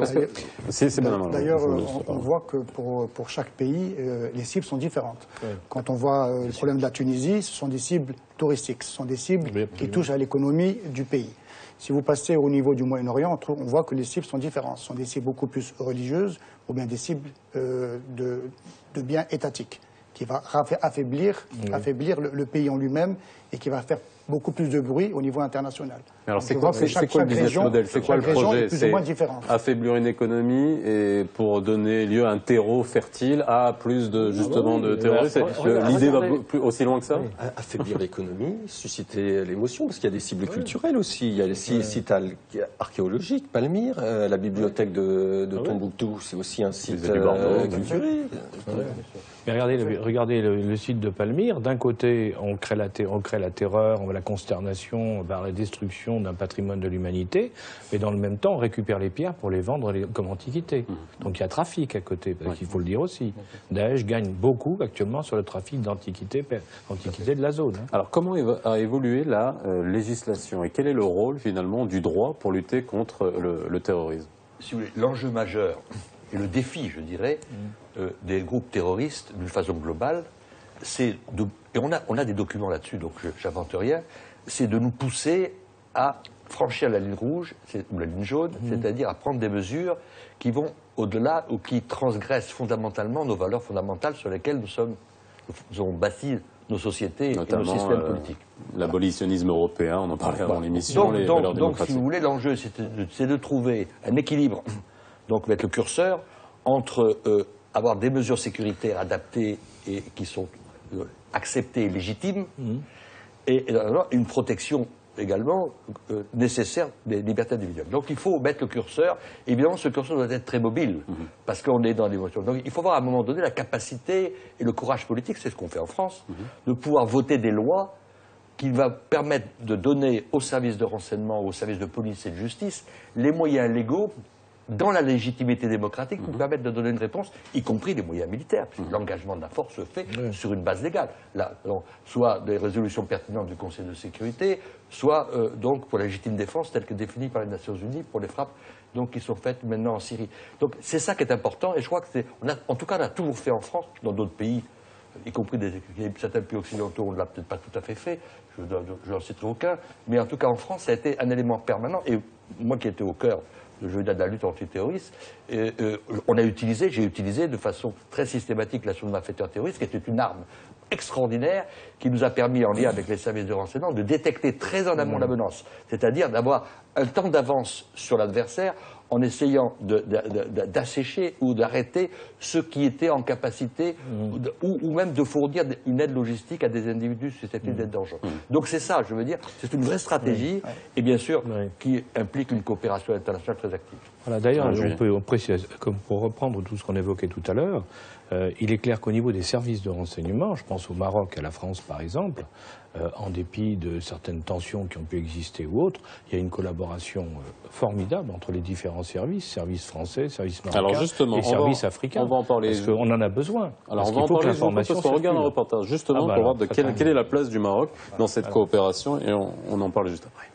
D'ailleurs, on voit que pour chaque pays, les cibles sont différentes. Oui. Quand on voit le problème de la Tunisie, ce sont des cibles touristiques, ce sont des cibles qui touchent à l'économie du pays. Si vous passez au niveau du Moyen-Orient, on voit que les cibles sont différentes. Ce sont des cibles beaucoup plus religieuses ou bien des cibles de biens étatiques, qui va affaiblir le pays en lui-même et qui va faire beaucoup plus de bruit au niveau international. Alors c'est quoi le business model? C'est quoi le projet? C'est affaiblir une économie et pour donner lieu à un terreau fertile à plus de de terroristes. L'idée va aussi loin que ça? Affaiblir l'économie, susciter l'émotion, parce qu'il y a des cibles culturelles aussi. Il y a les sites archéologiques, Palmyre, la bibliothèque de Tombouctou, c'est aussi un site culturel. Mais regardez le site de Palmyre. D'un côté, on crée la terreur, la consternation, la destruction d'un patrimoine de l'humanité, mais dans le même temps, on récupère les pierres pour les vendre comme antiquité. Donc il y a trafic à côté, il faut le dire aussi. Daesh gagne beaucoup actuellement sur le trafic d'antiquités de la zone. Alors comment a évolué la législation et quel est le rôle finalement du droit pour lutter contre le terrorisme? Si vous voulez, l'enjeu majeur et le défi, je dirais, des groupes terroristes, d'une façon globale, c'est et on a des documents là-dessus, donc j'invente rien, c'est de nous pousser à franchir la ligne rouge, ou la ligne jaune, c'est-à-dire à prendre des mesures qui vont au-delà ou qui transgressent fondamentalement nos valeurs fondamentales sur lesquelles nous avons bâti nos sociétés notamment, et nos systèmes politiques. L'abolitionnisme européen, on en parlait avant l'émission, les valeurs démocratiques. Donc, si vous voulez, l'enjeu, c'est de trouver un équilibre, donc mettre le curseur, entre avoir des mesures sécuritaires adaptées et qui sont acceptées et légitimes, et une protection également nécessaire des libertés individuelles. Donc il faut mettre le curseur. Évidemment, ce curseur doit être très mobile, parce qu'on est dans l'émotion. Donc il faut avoir à un moment donné la capacité et le courage politique, c'est ce qu'on fait en France, de pouvoir voter des lois qui va permettre de donner aux services de renseignement, aux services de police et de justice, les moyens légaux dans la légitimité démocratique pour permettre de donner une réponse, y compris les moyens militaires, puisque l'engagement de la force se fait sur une base légale. Là, donc, soit des résolutions pertinentes du Conseil de sécurité, soit donc pour la légitime défense telle que définie par les Nations Unies pour les frappes donc, qui sont faites maintenant en Syrie. Donc c'est ça qui est important, et je crois que en tout cas on a toujours fait en France, dans d'autres pays, y compris certains pays occidentaux, on ne l'a peut-être pas tout à fait fait, je n'en citerai aucun, mais en tout cas en France ça a été un élément permanent, et moi qui étais au cœur de la lutte antiterroriste, j'ai utilisé de façon très systématique l'action de malfaiteurs terroristes, qui était une arme extraordinaire, qui nous a permis, en lien avec les services de renseignement, de détecter très en amont la menace, c'est-à-dire d'avoir un temps d'avance sur l'adversaire, en essayant d'assécher ou d'arrêter ceux qui étaient en capacité ou même de fournir une aide logistique à des individus susceptibles d'être dangereux. Donc c'est ça, je veux dire, c'est une vraie stratégie et bien sûr qui implique une coopération internationale très active. Voilà, d'ailleurs, on précise, comme pour reprendre tout ce qu'on évoquait tout à l'heure, il est clair qu'au niveau des services de renseignement, je pense au Maroc, à la France par exemple, en dépit de certaines tensions qui ont pu exister ou autres, il y a une collaboration formidable entre les différents services français, services marocains et services africains. On va en parler. Parce qu'on en a besoin. Alors on va en parler parce qu'on regarde un reportage justement pour voir quelle est la place du Maroc dans cette coopération et on en parle juste après.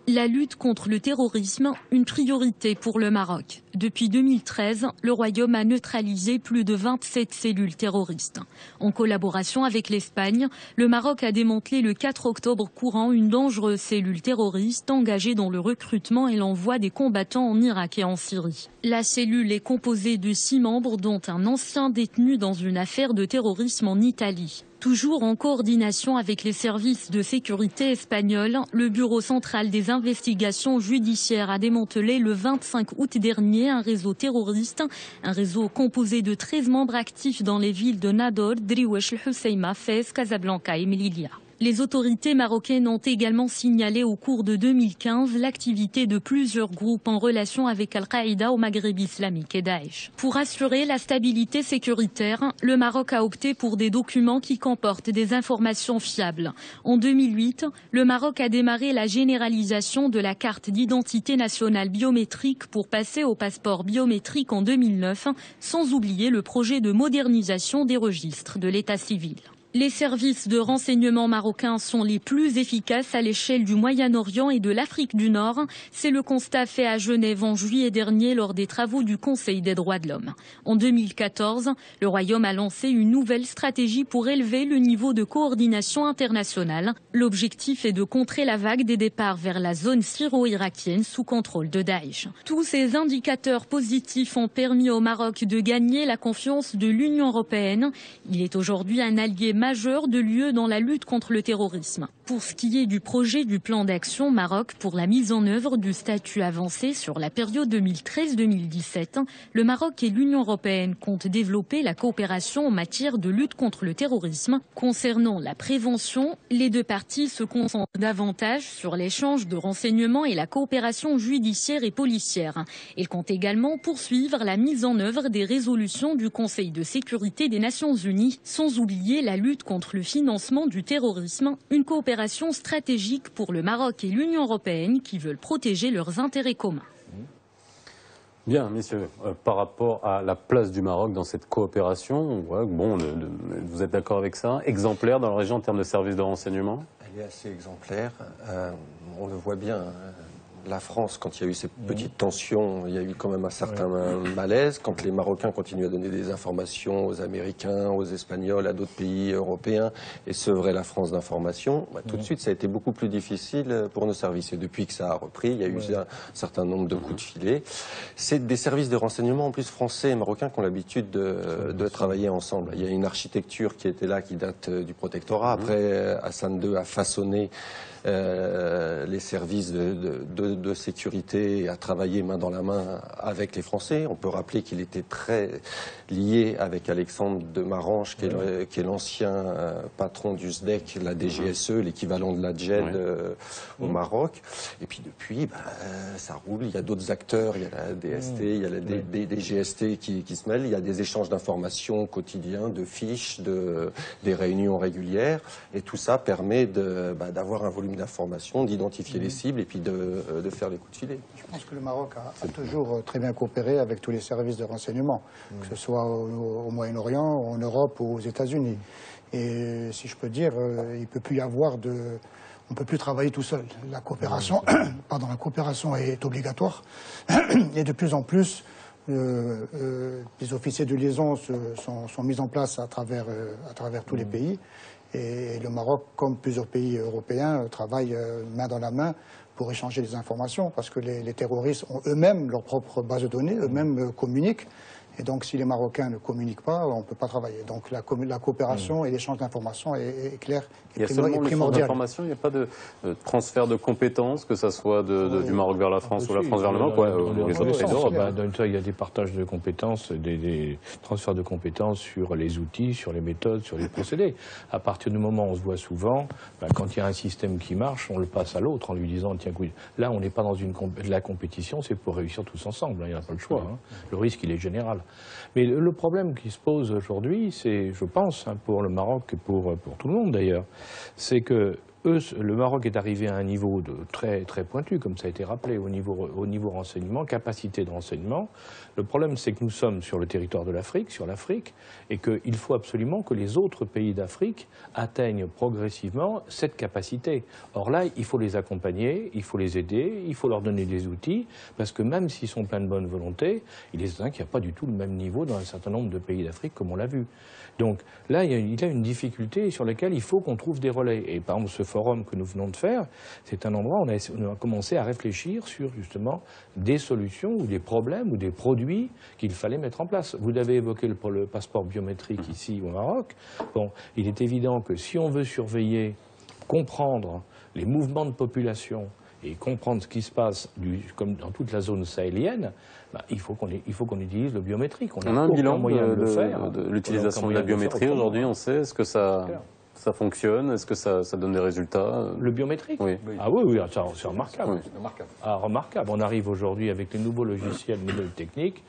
La lutte contre le terrorisme, une priorité pour le Maroc. Depuis 2013, le Royaume a neutralisé plus de 27 cellules terroristes. En collaboration avec l'Espagne, le Maroc a démantelé le 4 octobre courant une dangereuse cellule terroriste engagée dans le recrutement et l'envoi des combattants en Irak et en Syrie. La cellule est composée de 6 membres, dont un ancien détenu dans une affaire de terrorisme en Italie. Toujours en coordination avec les services de sécurité espagnols, le Bureau central des investigations judiciaires a démantelé le 25 août dernier un réseau terroriste, un réseau composé de 13 membres actifs dans les villes de Nador, Driouech, El Hoceima, Fès, Casablanca et Melilla. Les autorités marocaines ont également signalé au cours de 2015 l'activité de plusieurs groupes en relation avec Al-Qaïda au Maghreb islamique et Daesh. Pour assurer la stabilité sécuritaire, le Maroc a opté pour des documents qui comportent des informations fiables. En 2008, le Maroc a démarré la généralisation de la carte d'identité nationale biométrique pour passer au passeport biométrique en 2009, sans oublier le projet de modernisation des registres de l'état civil. Les services de renseignement marocains sont les plus efficaces à l'échelle du Moyen-Orient et de l'Afrique du Nord. C'est le constat fait à Genève en juillet dernier lors des travaux du Conseil des droits de l'homme. En 2014, le Royaume a lancé une nouvelle stratégie pour élever le niveau de coordination internationale. L'objectif est de contrer la vague des départs vers la zone syro-irakienne sous contrôle de Daesh. Tous ces indicateurs positifs ont permis au Maroc de gagner la confiance de l'Union européenne. Il est aujourd'hui un allié majeur de l'UE dans la lutte contre le terrorisme. Pour ce qui est du projet du plan d'action Maroc pour la mise en œuvre du statut avancé sur la période 2013-2017, le Maroc et l'Union européenne comptent développer la coopération en matière de lutte contre le terrorisme. Concernant la prévention, les deux parties se concentrent davantage sur l'échange de renseignements et la coopération judiciaire et policière. Ils comptent également poursuivre la mise en œuvre des résolutions du Conseil de sécurité des Nations Unies, sans oublier la lutte contre le financement du terrorisme, une coopération stratégique pour le Maroc et l'Union européenne qui veulent protéger leurs intérêts communs. Bien, messieurs, par rapport à la place du Maroc dans cette coopération, vous êtes d'accord avec ça? Exemplaire dans la région en termes de services de renseignement? Elle est assez exemplaire. On le voit bien. La France, quand il y a eu ces petites tensions, il y a eu quand même un certain malaise. Quand les Marocains continuent à donner des informations aux Américains, aux Espagnols, à d'autres pays européens, et sevrer la France d'informations, tout de suite, ça a été beaucoup plus difficile pour nos services. Et depuis que ça a repris, il y a eu un certain nombre de coups de filet. C'est des services de renseignement, en plus français et marocains, qui ont l'habitude de travailler ensemble. Il y a une architecture qui était là, qui date du protectorat. Après, Hassan II a façonné les services de sécurité et a travaillé main dans la main avec les Français. On peut rappeler qu'il était très lié avec Alexandre de Marange, qui est l'ancien patron du SDEC, la DGSE, l'équivalent de la GED au Maroc. Et puis depuis, ça roule. Il y a d'autres acteurs, il y a la DST, il y a des GST qui se mêlent. Il y a des échanges d'informations quotidiens, de fiches, des réunions régulières. Et tout ça permet d'avoir un volume d'informations, d'identifier les cibles et puis de faire les coups de filet. Je pense que le Maroc a toujours très bien coopéré avec tous les services de renseignement, que ce soit au Moyen-Orient, en Europe ou aux États-Unis. Et si je peux dire, il ne peut plus y avoir on ne peut plus travailler tout seul. La coopération, la coopération est obligatoire. Et de plus en plus, les officiers de liaison sont mis en place à travers tous les pays. Et le Maroc, comme plusieurs pays européens, travaille main dans la main pour échanger des informations, parce que les terroristes ont eux-mêmes leur propre base de données, eux-mêmes communiquent. Et donc, si les Marocains ne communiquent pas, on ne peut pas travailler. Donc, la coopération et l'échange d'informations est clair et primordial. Il y a seulement l'échange d'informations, il n'y a pas de transfert de compétences, que ce soit du Maroc vers la France ou la France vers le Maroc. Il y a des partages de compétences, des transferts de compétences sur les outils, sur les méthodes, sur les procédés. À partir du moment où on se voit souvent, quand il y a un système qui marche, on le passe à l'autre en lui disant tiens, là, on n'est pas dans la compétition, c'est pour réussir tous ensemble. Il n'y a pas le choix. Le risque, il est général. Mais le problème qui se pose aujourd'hui, c'est, je pense, pour le Maroc et pour tout le monde d'ailleurs, c'est que le Maroc est arrivé à un niveau très pointu, comme ça a été rappelé, au niveau renseignement, capacité de renseignement. Le problème, c'est que nous sommes sur le territoire de l'Afrique, sur l'Afrique, et qu'il faut absolument que les autres pays d'Afrique atteignent progressivement cette capacité. Or là, il faut les accompagner, il faut les aider, il faut leur donner des outils, parce que même s'ils sont pleins de bonne volonté, il est certain qu'il n'y a pas du tout le même niveau dans un certain nombre de pays d'Afrique, comme on l'a vu. Donc là, il y a une difficulté sur laquelle il faut qu'on trouve des relais. Et par exemple, forum que nous venons de faire, c'est un endroit où on a commencé à réfléchir sur justement des solutions ou des problèmes ou des produits qu'il fallait mettre en place. Vous avez évoqué le passeport biométrique ici au Maroc. Bon, il est évident que si on veut surveiller, comprendre les mouvements de population et comprendre ce qui se passe comme dans toute la zone sahélienne, il faut qu'on utilise le biométrique. On a un bilan de l'utilisation de la biométrie aujourd'hui, on sait, est-ce que ça fonctionne, est-ce que ça donne des résultats? Le biométrique? Oui. Ah oui, c'est remarquable. Oui. Ah, remarquable. On arrive aujourd'hui avec les nouveaux logiciels, les nouvelles techniques,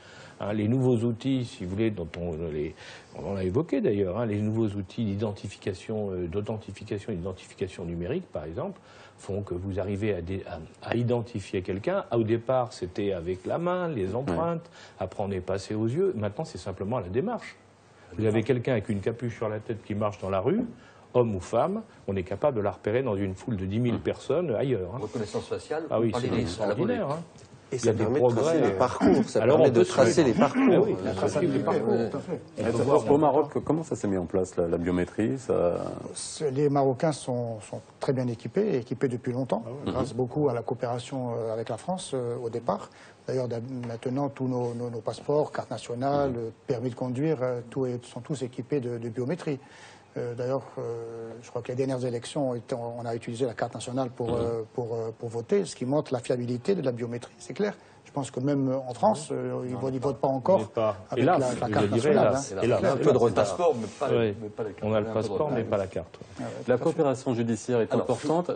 les nouveaux outils, si vous voulez, dont on l'a évoqué d'ailleurs, les nouveaux outils d'identification, d'identification numérique, par exemple, font que vous arrivez à identifier quelqu'un. Au départ, c'était avec la main, les empreintes. Après, on est passé aux yeux. Maintenant, c'est simplement la démarche. Vous avez quelqu'un avec une capuche sur la tête qui marche dans la rue, homme ou femme, on est capable de la repérer dans une foule de 10 000 personnes ailleurs. Reconnaissance faciale. Ah oui, c'est extraordinaire. Et ça permet de tracer les parcours. Ça permet de tracer les parcours. La traçabilité des parcours. Au Maroc, comment ça s'est mis en place, la biométrie? Les Marocains sont très bien équipés depuis longtemps, grâce beaucoup à la coopération avec la France au départ. D'ailleurs, maintenant, tous nos passeports, cartes nationales, permis de conduire, sont tous équipés de biométrie. D'ailleurs, je crois que les dernières élections, on a utilisé la carte nationale pour voter, ce qui montre la fiabilité de la biométrie, c'est clair. Je pense que même en France, ils ne votent pas encore avec la carte nationale. Hélas, un peu de retard. On a le passeport, mais pas la carte. La coopération judiciaire est importante.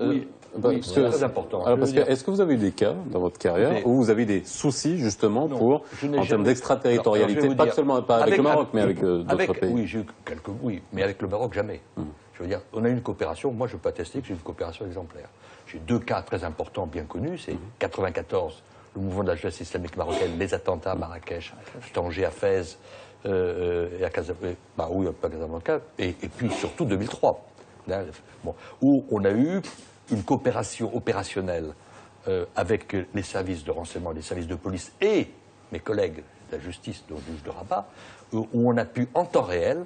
Oui, c'est très important. Est-ce que vous avez eu des cas dans votre carrière où vous avez eu des soucis justement en termes d'extraterritorialité, pas seulement avec le Maroc, mais avec d'autres pays? Oui, j'ai eu mais avec le Maroc, jamais. Je veux dire, on a eu une coopération, moi je peux attester que j'ai une coopération exemplaire. J'ai deux cas très importants, bien connus, c'est 94, le mouvement de la jeunesse islamique marocaine, les attentats à Marrakech, Tanger, à Fès, et à Casablanca, et puis surtout 2003, où on a eu une coopération opérationnelle avec les services de renseignement, les services de police et mes collègues de la justice, dont le juge de Rabat, où on a pu en temps réel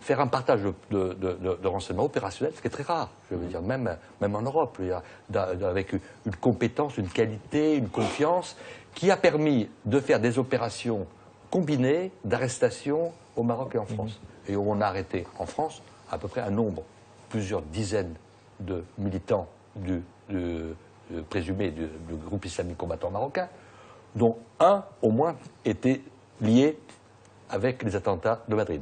faire un partage de renseignements opérationnels, ce qui est très rare, je veux dire, même en Europe, avec une compétence, une qualité, une confiance, qui a permis de faire des opérations combinées d'arrestation au Maroc et en France. Et où on a arrêté en France à peu près un nombre, plusieurs dizaines de militants présumés du groupe islamique combattant marocain, dont un au moins était lié avec les attentats de Madrid.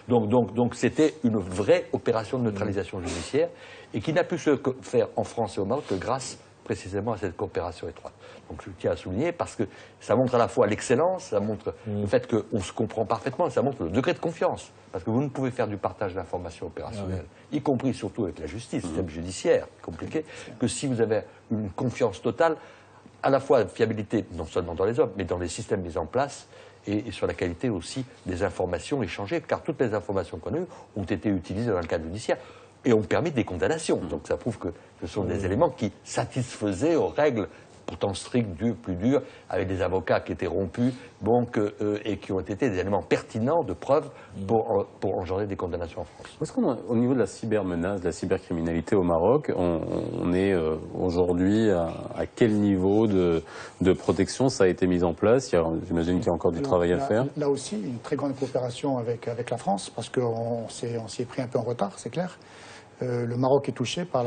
Donc c'était une vraie opération de neutralisation judiciaire et qui n'a pu se faire en France et au Maroc que grâce précisément à cette coopération étroite. Donc je tiens à souligner parce que ça montre à la fois l'excellence, ça montre le fait qu'on se comprend parfaitement et ça montre le degré de confiance. Parce que vous ne pouvez faire du partage d'informations opérationnelles, y compris surtout avec la justice, le système judiciaire compliqué, que si vous avez une confiance totale, à la fois de fiabilité, non seulement dans les hommes, mais dans les systèmes mis en place, et sur la qualité aussi des informations échangées, car toutes les informations qu'on a eues ont été utilisées dans le cadre judiciaire et ont permis des condamnations. Donc ça prouve que ce sont des éléments qui satisfaisaient aux règles pourtant strictes, plus dures, avec des avocats qui étaient rompus, et qui ont été des éléments pertinents de preuve pour engendrer des condamnations en France. Est-ce qu'on au niveau de la cybermenace, de la cybercriminalité au Maroc, on est aujourd'hui à quel niveau de protection ça a été mis en place? J'imagine qu'il y a encore du travail à faire. Là aussi, une très grande coopération avec la France, parce qu'on s'y est pris un peu en retard, c'est clair. Le Maroc est touché par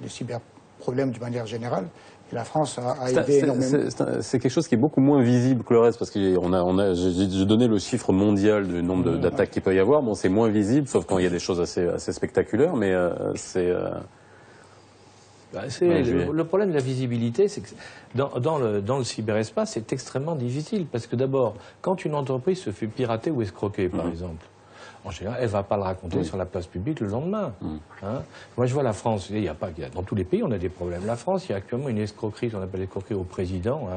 les cyberproblèmes d'une manière générale. Et la France a aidé énormément. C'est quelque chose qui est beaucoup moins visible que le reste, parce que j'ai donné le chiffre mondial du nombre d'attaques qu'il peut y avoir. Bon, c'est moins visible, sauf quand il y a des choses assez spectaculaires, mais c'est... Le problème de la visibilité, c'est que dans le cyberespace, c'est extrêmement difficile. Parce que d'abord, quand une entreprise se fait pirater ou escroquer, par exemple, en général, elle ne va pas le raconter sur la place publique le lendemain. Moi, je vois la France, dans tous les pays, on a des problèmes. La France, il y a actuellement une escroquerie, qu'on appelle l'escroquerie au président,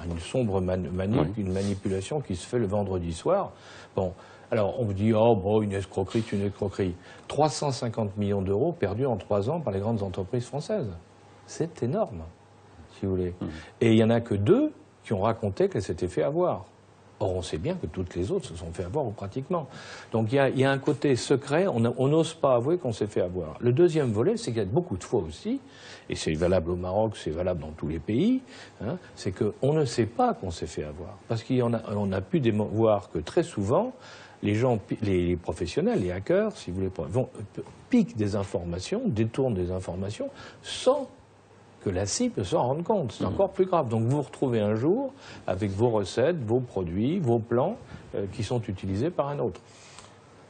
une sombre une manipulation qui se fait le vendredi soir. Bon, alors on vous dit, une escroquerie, c'est une escroquerie. 350 millions d'euros perdus en 3 ans par les grandes entreprises françaises. C'est énorme, si vous voulez. Et il n'y en a que 2 qui ont raconté qu'elles s'étaient fait avoir. Or, on sait bien que toutes les autres se sont fait avoir, ou pratiquement. Donc, il y a un côté secret, on n'ose pas avouer qu'on s'est fait avoir. Le deuxième volet, c'est qu'il y a beaucoup de fois aussi, et c'est valable au Maroc, c'est valable dans tous les pays, hein, c'est qu'on ne sait pas qu'on s'est fait avoir. Parce qu'on a pu voir que très souvent, les gens, les professionnels, les hackers, si vous voulez, piquent des informations, détournent des informations, sans que la cible s'en rende compte. C'est encore plus grave. Donc vous vous retrouvez un jour avec vos recettes, vos produits, vos plans qui sont utilisés par un autre.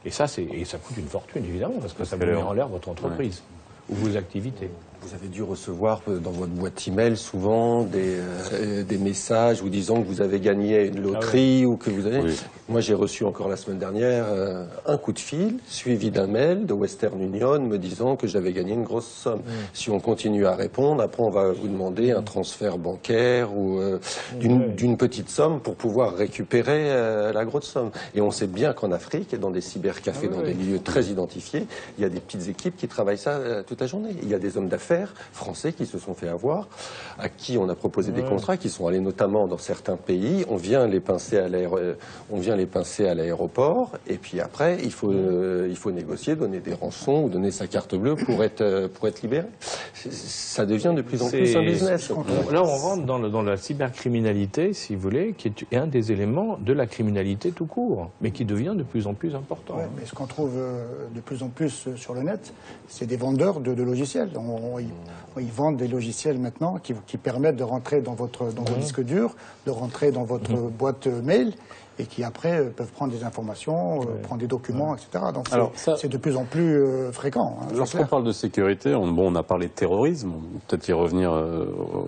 Et ça coûte une fortune, évidemment, parce que ça vous met en l'air votre entreprise ou vos activités. Vous avez dû recevoir dans votre boîte email souvent des messages vous disant que vous avez gagné une loterie ou que vous avez... Oui. Moi, j'ai reçu encore la semaine dernière un coup de fil suivi d'un mail de Western Union me disant que j'avais gagné une grosse somme. Si on continue à répondre, après on va vous demander un transfert bancaire ou d'une petite somme pour pouvoir récupérer la grosse somme. Et on sait bien qu'en Afrique, dans des cybercafés, dans des milieux très identifiés, il y a des petites équipes qui travaillent ça toute la journée. Il y a des hommes d'affaires français qui se sont fait avoir, à qui on a proposé des contrats, qui sont allés notamment dans certains pays. On vient les pincer à l'aéroport, et puis après, il faut négocier, donner des rançons ou donner sa carte bleue pour être libéré. Ça devient de plus en plus un business. Là, on rentre dans la cybercriminalité, si vous voulez, qui est un des éléments de la criminalité tout court, mais qui devient de plus en plus important. Ouais, mais ce qu'on trouve de plus en plus sur le net, c'est des vendeurs de logiciels. Ils vendent des logiciels maintenant qui permettent de rentrer dans vos disques durs, de rentrer dans votre boîte mail, et qui après peuvent prendre des informations, prendre des documents, etc. Donc c'est de plus en plus fréquent. Hein, lorsqu'on parle de sécurité, on a parlé de terrorisme, peut-être y revenir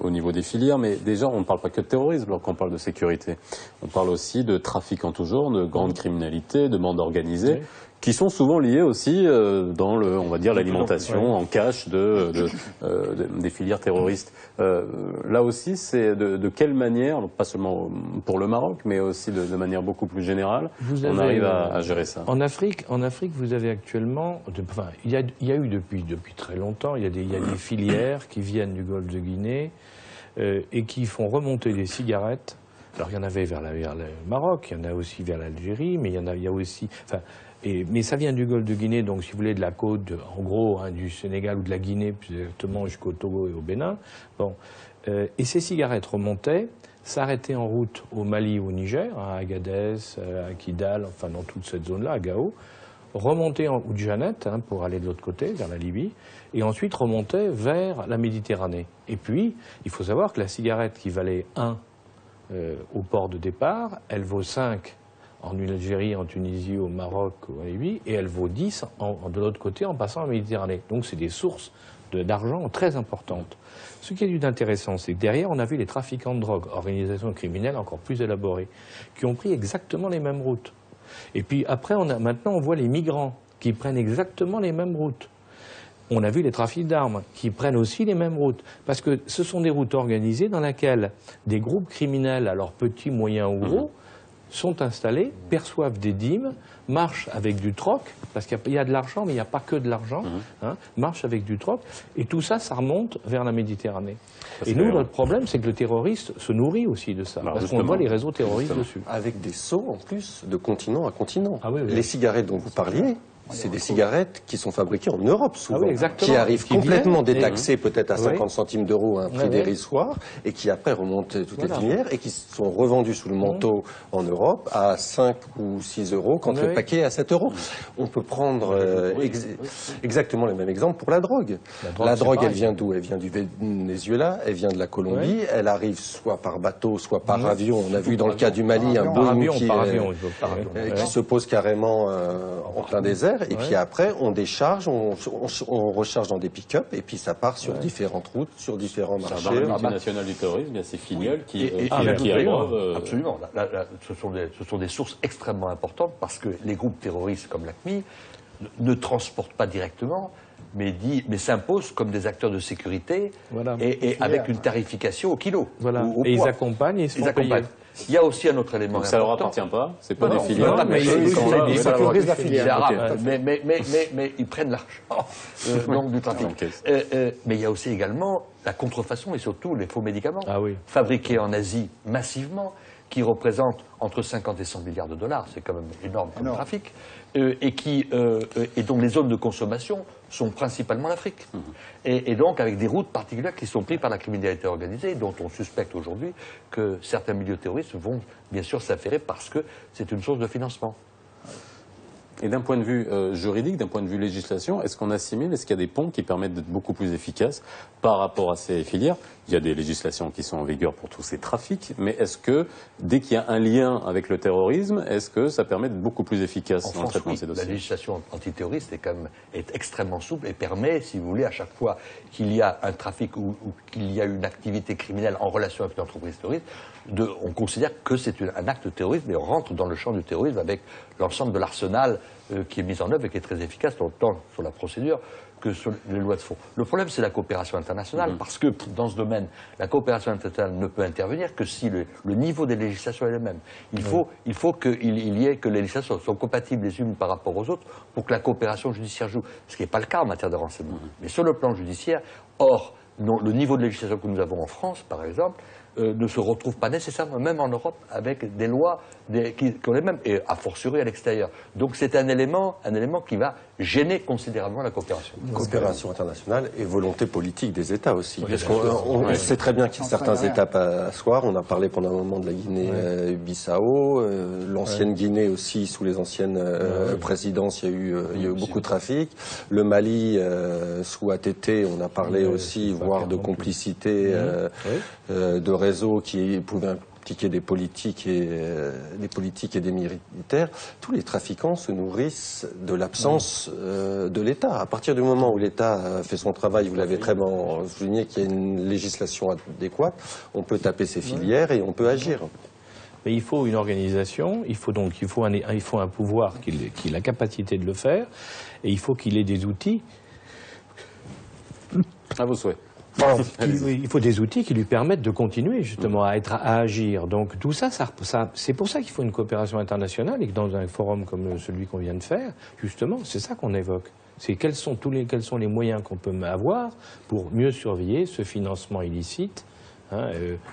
au niveau des filières, mais déjà on ne parle pas que de terrorisme lorsqu'on parle de sécurité. On parle aussi de trafic en tout genre, de grande criminalité, de bandes organisées, qui sont souvent liées aussi dans on va dire l'alimentation en cash des filières terroristes. Là aussi, c'est de quelle manière, pas seulement pour le Maroc, mais aussi de manière beaucoup plus générale, on arrive à gérer ça. En Afrique, vous avez actuellement, il y a eu depuis très longtemps, il y a des filières qui viennent du golfe de Guinée et qui font remonter des cigarettes. Alors il y en avait vers le Maroc, il y en a aussi vers l'Algérie, mais il y a aussi... mais ça vient du golfe de Guinée, donc si vous voulez de la côte, en gros, du Sénégal ou de la Guinée, plus exactement jusqu'au Togo et au Bénin. Bon, et ces cigarettes remontaient, s'arrêtaient en route au Mali ou au Niger, à Agadez, à Kidal, enfin dans toute cette zone-là, à Gao, remontaient en Oudjanet pour aller de l'autre côté, vers la Libye, et ensuite remontaient vers la Méditerranée. Et puis, il faut savoir que la cigarette qui valait 1 au port de départ, elle vaut 5 en Algérie, en Tunisie, au Maroc, en Libye, et elle vaut 10 de l'autre côté en passant en Méditerranée. Donc c'est des sources d'argent très importantes. Ce qui est d'intéressant, c'est que derrière, on a vu les trafiquants de drogue, organisations criminelles encore plus élaborées, qui ont pris exactement les mêmes routes. Et puis après, maintenant, on voit les migrants qui prennent exactement les mêmes routes. On a vu les trafics d'armes qui prennent aussi les mêmes routes. Parce que ce sont des routes organisées dans lesquelles des groupes criminels, alors petits, moyens ou gros, sont installés, perçoivent des dîmes, marchent avec du troc, parce qu'il y a de l'argent, mais il n'y a pas que de l'argent, marchent avec du troc, et tout ça, ça remonte vers la Méditerranée. Et nous, notre problème, c'est que le terroriste se nourrit aussi de ça, parce qu'on voit les réseaux terroristes dessus. Avec des sauts, en plus, de continent à continent. Ah oui, oui. Les cigarettes dont vous parliez... C'est des cigarettes qui sont fabriquées en Europe souvent, qui arrivent complètement détaxées peut-être à 50 centimes d'euros à un prix dérisoire, et qui après remontent toute la filière et qui sont revendues sous le manteau en Europe à 5 ou 6 euros quand le paquet est à 7 euros. On peut prendre exactement le même exemple pour la drogue. La drogue, elle vient d'où? Elle vient du Venezuela, elle vient de la Colombie, elle arrive soit par bateau, soit par avion. On a vu dans le cas du Mali un boom qui se pose carrément en plein désert. Et puis après, on décharge, on recharge dans des pick-up, et puis ça part sur différentes routes, sur différents marchés. Dans la multinationale du terrorisme, il y a ces fignoles qui abreuvent. Absolument. Ce sont des sources extrêmement importantes, parce que les groupes terroristes comme l'AQMI ne transportent pas directement, mais s'imposent comme des acteurs de sécurité, et avec une tarification au kilo. Voilà. Et ils accompagnent et ils sont payés. Il y a aussi un autre élément Donc ça leur important. appartient pas, c'est pas des Non, filières. non, mais Ils sécurisent la C'est filière. arabe, mais ils prennent l'argent donc du trafic. Ok. Mais il y a aussi également la contrefaçon et surtout les faux médicaments Ah oui. fabriqués en Asie massivement, qui représentent entre 50 et 100 milliards de dollars, c'est quand même énorme comme trafic, et dont les zones de consommation sont principalement l'Afrique. Et donc avec des routes particulières qui sont prises par la criminalité organisée, dont on suspecte aujourd'hui que certains milieux terroristes vont bien sûr s'affairer parce que c'est une source de financement. Et d'un point de vue juridique, d'un point de vue législation, est-ce qu'on assimile, est-ce qu'il y a des ponts qui permettent d'être beaucoup plus efficaces par rapport à ces filières? Il y a des législations qui sont en vigueur pour tous ces trafics, mais est-ce que, dès qu'il y a un lien avec le terrorisme, est-ce que ça permet d'être beaucoup plus efficace dans le traitement de ces dossiers? La législation antiterroriste est extrêmement souple et permet, si vous voulez, à chaque fois qu'il y a un trafic ou qu'il y a une activité criminelle en relation avec une entreprise terroriste, on considère que c'est un acte terroriste, mais on rentre dans le champ du terrorisme avec l'ensemble de l'arsenal qui est mis en œuvre et qui est très efficace tant sur la procédure que sur les lois de fond. Le problème, c'est la coopération internationale, parce que dans ce domaine, la coopération internationale ne peut intervenir que si le niveau des législations est le même. Il faut qu'il y ait que les législations soient compatibles les unes par rapport aux autres pour que la coopération judiciaire joue. Ce qui n'est pas le cas en matière de renseignement. Mais sur le plan judiciaire, le niveau de législation que nous avons en France, par exemple, ne se retrouve pas nécessairement, même en Europe, avec des lois qui ont les mêmes, et a fortiori à l'extérieur. Donc c'est un élément qui va gêner considérablement la coopération. Coopération internationale et volonté politique des États aussi. Oui, parce qu'on sait très bien qu'il y a certains étapes à asseoir. On a parlé pendant un moment de la Guinée-Bissau, l'ancienne Guinée aussi, sous les anciennes présidences, il y a eu beaucoup de trafic. Le Mali, sous ATT, on a parlé aussi, voire de complicité de réseaux qui pouvaient impliquer des politiques et des militaires. Tous les trafiquants se nourrissent de l'absence de l'État. À partir du moment où l'État fait son travail, vous l'avez très bien souligné, qu'il y a une législation adéquate, on peut taper ses filières et on peut agir. Mais il faut une organisation, il faut un pouvoir qui ait la capacité de le faire, et il faut qu'il ait des outils. À vos souhaits. Il faut des outils qui lui permettent de continuer justement à agir. Donc tout ça, c'est pour ça qu'il faut une coopération internationale et que dans un forum comme celui qu'on vient de faire, justement, c'est ça qu'on évoque. C'est quels sont les moyens qu'on peut avoir pour mieux surveiller ce financement illicite,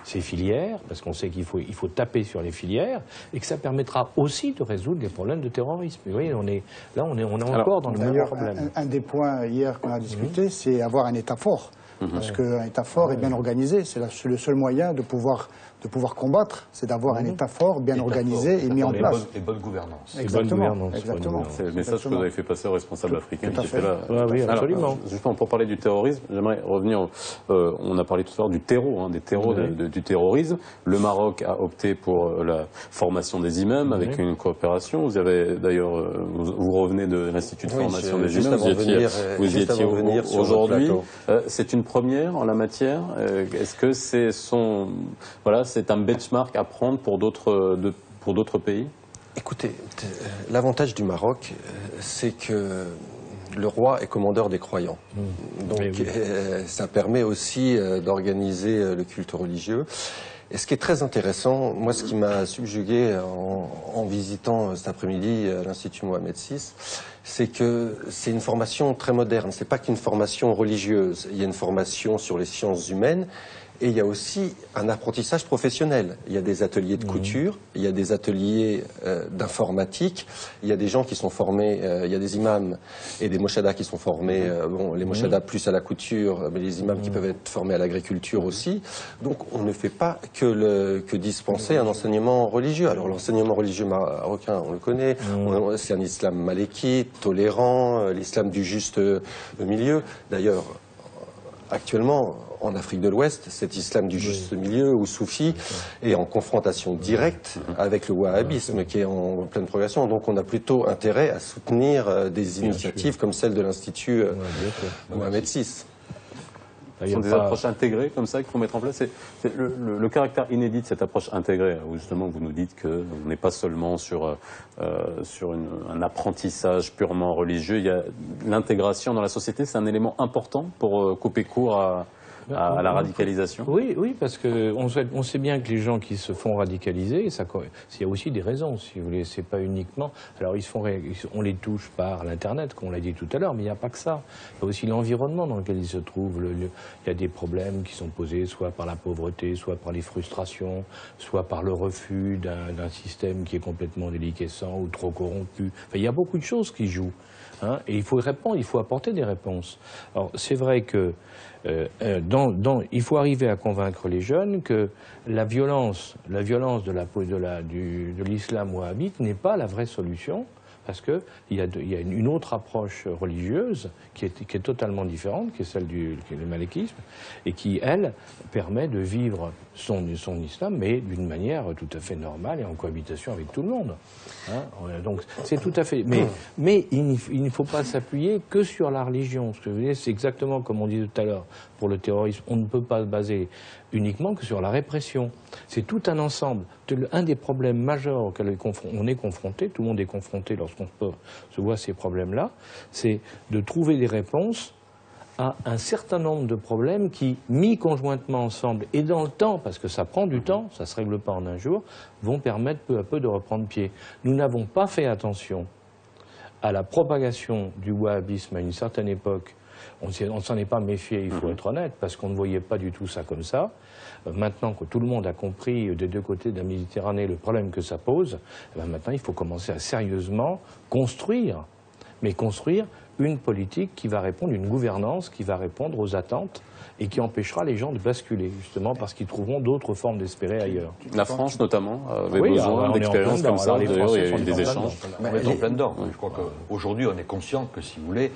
ces filières, parce qu'on sait qu'il faut taper sur les filières, et que ça permettra aussi de résoudre les problèmes de terrorisme. Vous voyez, on est encore dans le même problème. Un des points hier qu'on a discuté, c'est avoir un État fort. Parce qu'un État fort et bien organisé, c'est le seul moyen de pouvoir combattre, c'est d'avoir un État fort, bien organisé et mis en place. Et bonne gouvernance. Exactement. C'est le message que vous avez fait passer aux responsables africains qui étaient là. Oui, absolument. Alors, justement, pour parler du terrorisme, j'aimerais revenir, on a parlé tout à l'heure du terreau, des terreaux du terrorisme. Le Maroc a opté pour la formation des imams avec une coopération. Vous avez d'ailleurs, vous revenez de l'Institut de formation des imams, vous y étiez aujourd'hui. C'est une première en la matière. Est-ce que c'est un benchmark à prendre pour d'autres pays? Écoutez, l'avantage du Maroc, c'est que le roi est commandeur des croyants. Donc ça permet aussi d'organiser le culte religieux. Et ce qui est très intéressant, moi ce qui m'a subjugué en visitant cet après-midi l'Institut Mohamed VI, c'est que c'est une formation très moderne. C'est pas qu'une formation religieuse. Il y a une formation sur les sciences humaines. Et il y a aussi un apprentissage professionnel. Il y a des ateliers de couture, il y a des ateliers d'informatique, il y a des gens qui sont formés, il y a des imams et des mochadas qui sont formés, les mochadas plus à la couture, mais les imams qui peuvent être formés à l'agriculture aussi. Donc on ne fait pas que dispenser un enseignement religieux. Alors l'enseignement religieux marocain, on le connaît, c'est un islam malékite, tolérant, l'islam du juste milieu. D'ailleurs, actuellement, en Afrique de l'Ouest, cet islam du juste milieu ou soufi est en confrontation directe avec le wahhabisme qui est en pleine progression. Donc on a plutôt intérêt à soutenir des initiatives comme celle de l'Institut Mohamed VI. Ce sont des approches intégrées comme ça qu'il faut mettre en place. C'est le caractère inédit de cette approche intégrée, où justement vous nous dites qu'on n'est pas seulement sur un apprentissage purement religieux. Il y a l'intégration dans la société, c'est un élément important pour couper court à à la radicalisation? Oui, oui, parce qu'on sait bien que les gens qui se font radicaliser, il y a aussi des raisons, si vous voulez, c'est pas uniquement... Alors, on les touche par l'Internet, comme on l'a dit tout à l'heure, mais il n'y a pas que ça. Il y a aussi l'environnement dans lequel ils se trouvent. Il y a des problèmes qui sont posés soit par la pauvreté, soit par les frustrations, soit par le refus d'un système qui est complètement déliquescent ou trop corrompu. Enfin, il y a beaucoup de choses qui jouent. Hein, et il faut y répondre, il faut apporter des réponses. Alors, c'est vrai que il faut arriver à convaincre les jeunes que la violence de l'islam wahhabite n'est pas la vraie solution, parce qu'il y a une autre approche religieuse qui est totalement différente, qui est celle du malékisme, et qui, elle, permet de vivre son islam, mais d'une manière tout à fait normale et en cohabitation avec tout le monde. Hein, donc c'est tout à fait... Mais il ne faut pas s'appuyer que sur la religion. Ce que je veux dire, c'est exactement comme on dit tout à l'heure, pour le terrorisme, on ne peut pas se baser uniquement que sur la répression. C'est tout un ensemble. Un des problèmes majeurs auxquels on est confronté, tout le monde est confronté lorsqu'on se voit ces problèmes-là, c'est de trouver des réponses à un certain nombre de problèmes qui, mis conjointement ensemble et dans le temps, parce que ça prend du temps, ça ne se règle pas en un jour, vont permettre peu à peu de reprendre pied. Nous n'avons pas fait attention à la propagation du wahhabisme à une certaine époque. On ne s'en est pas méfié, il faut être honnête, parce qu'on ne voyait pas du tout ça comme ça. Maintenant que tout le monde a compris des deux côtés de la Méditerranée le problème que ça pose, maintenant il faut commencer à sérieusement construire, mais construire une politique qui va répondre, une gouvernance qui va répondre aux attentes et qui empêchera les gens de basculer, justement parce qu'ils trouveront d'autres formes d'espérer ailleurs. La France, notamment, avait besoin d'expériences comme ça. D'ailleurs, il y a eu des échanges. On est en plein dedans. Je crois qu'aujourd'hui, on est conscient que, si vous voulez,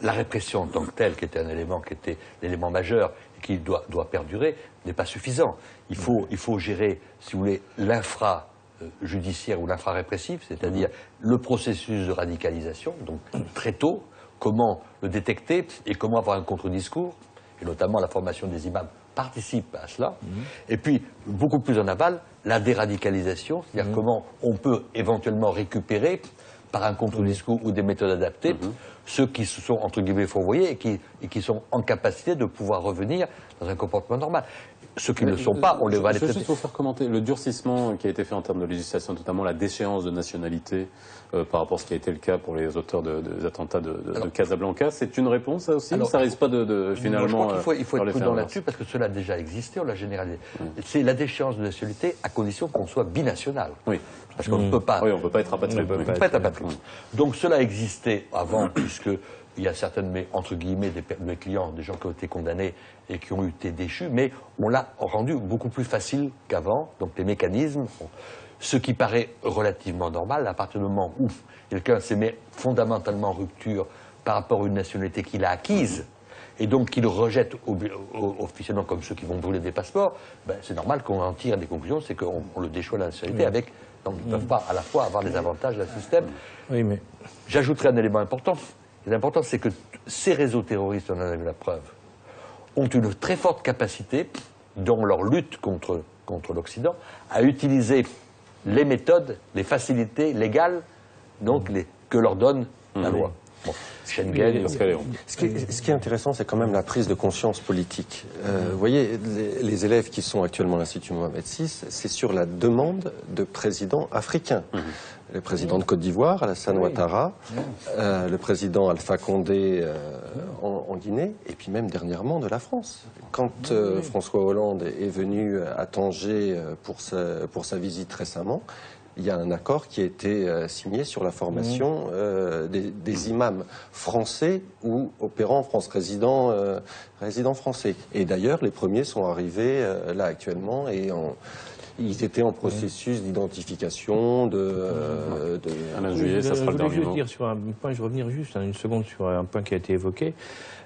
la répression en tant que telle, qui était un élément qui était l'élément majeur et qui doit perdurer, n'est pas suffisant. Il faut gérer, si vous voulez, l'infra-judiciaire ou l'infra-répressif, c'est-à-dire le processus de radicalisation, donc très tôt, comment le détecter et comment avoir un contre-discours, et notamment la formation des imams participe à cela. Et puis, beaucoup plus en aval, la déradicalisation, c'est-à-dire comment on peut éventuellement récupérer par un contre-discours ou des méthodes adaptées, ceux qui se sont, entre guillemets, fourvoyés et qui sont en capacité de pouvoir revenir dans un comportement normal. Ceux qui ne le sont pas, on les va les traiter. Je vais juste vous faire commenter le durcissement qui a été fait en termes de législation, notamment la déchéance de nationalité par rapport à ce qui a été le cas pour les auteurs des attentats de Casablanca. C'est une réponse, ça aussi? Ça risque pas finalement... Je crois qu'il faut être prudent là-dessus, parce que cela a déjà existé, on l'a généralisé. C'est la déchéance de nationalité à condition qu'on soit binational. Oui. Parce qu'on ne peut pas... Oui, on ne peut pas être apatride. On ne peut pas être apatride. Donc cela existait avant, puisque... Il y a certaines, entre guillemets, de mes clients, des gens qui ont été condamnés et qui ont été déchus, mais on l'a rendu beaucoup plus facile qu'avant. Donc les mécanismes, ce qui paraît relativement normal, à partir du moment où quelqu'un s'est mis fondamentalement en rupture par rapport à une nationalité qu'il a acquise, et donc qu'il rejette officiellement comme ceux qui vont brûler des passeports, c'est normal qu'on en tire des conclusions, c'est qu'on le déchoit de la nationalité avec... Donc ils ne peuvent pas à la fois avoir les avantages d'un système. Oui, mais... J'ajouterai un élément important. L'important, c'est que ces réseaux terroristes, on en a vu la preuve, ont une très forte capacité, dans leur lutte contre l'Occident, à utiliser les méthodes, les facilités légales donc, que leur donne la loi. Bon, Schengen, ce qui est intéressant, c'est quand même la prise de conscience politique. Vous voyez, les élèves qui sont actuellement à l'Institut Mohamed VI, c'est sur la demande de présidents africains. Le président de Côte d'Ivoire, Alassane Ouattara, le président Alpha Condé en Guinée, et puis même dernièrement de la France. Quand François Hollande est venu à Tanger pour sa visite récemment, il y a un accord qui a été signé sur la formation des imams français ou opérant en France, résidents français. Et d'ailleurs, les premiers sont arrivés là actuellement et ils étaient en processus d'identification, Alain Juillet, ça sera le dernier mot. Je revenir juste une seconde sur un point qui a été évoqué.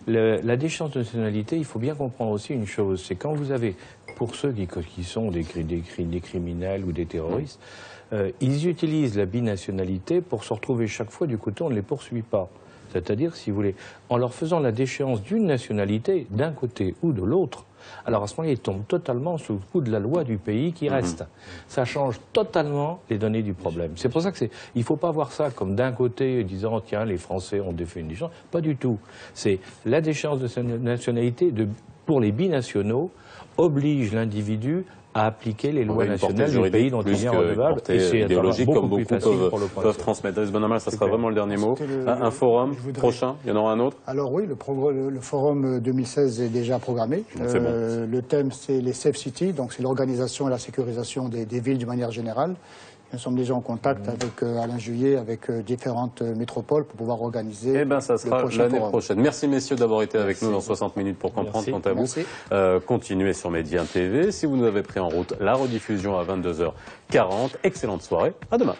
La déchéance de nationalité, il faut bien comprendre aussi une chose, c'est quand vous avez, pour ceux qui sont des criminels ou des terroristes, ils utilisent la binationalité pour se retrouver chaque fois du côté on ne les poursuit pas. C'est-à-dire, si vous voulez, en leur faisant la déchéance d'une nationalité, d'un côté ou de l'autre, alors à ce moment-là, ils tombent totalement sous le coup de la loi du pays qui reste. Ça change totalement les données du problème. C'est pour ça qu'il ne faut pas voir ça comme d'un côté disant tiens, les Français ont défait une déchéance. Pas du tout. C'est la déchéance de sa nationalité pour les binationaux oblige l'individu à appliquer les lois nationales du pays dont il est redevable. Et c'est idéologique comme beaucoup peuvent transmettre. Driss Ben Amal, ça sera vraiment le dernier mot. Un forum prochain, il y en aura un autre? Alors oui, le forum 2016 est déjà programmé. Le thème, c'est les Safe Cities, donc c'est l'organisation et la sécurisation des villes d'une manière générale. Nous sommes déjà en contact avec Alain Juillet, avec différentes métropoles pour pouvoir organiser. Eh bien, ça sera l'année prochaine. Merci messieurs d'avoir été avec nous dans 60 minutes pour comprendre. Quant à vous, continuez sur Média TV. Si vous nous avez pris en route, la rediffusion à 22h40. Excellente soirée. À demain.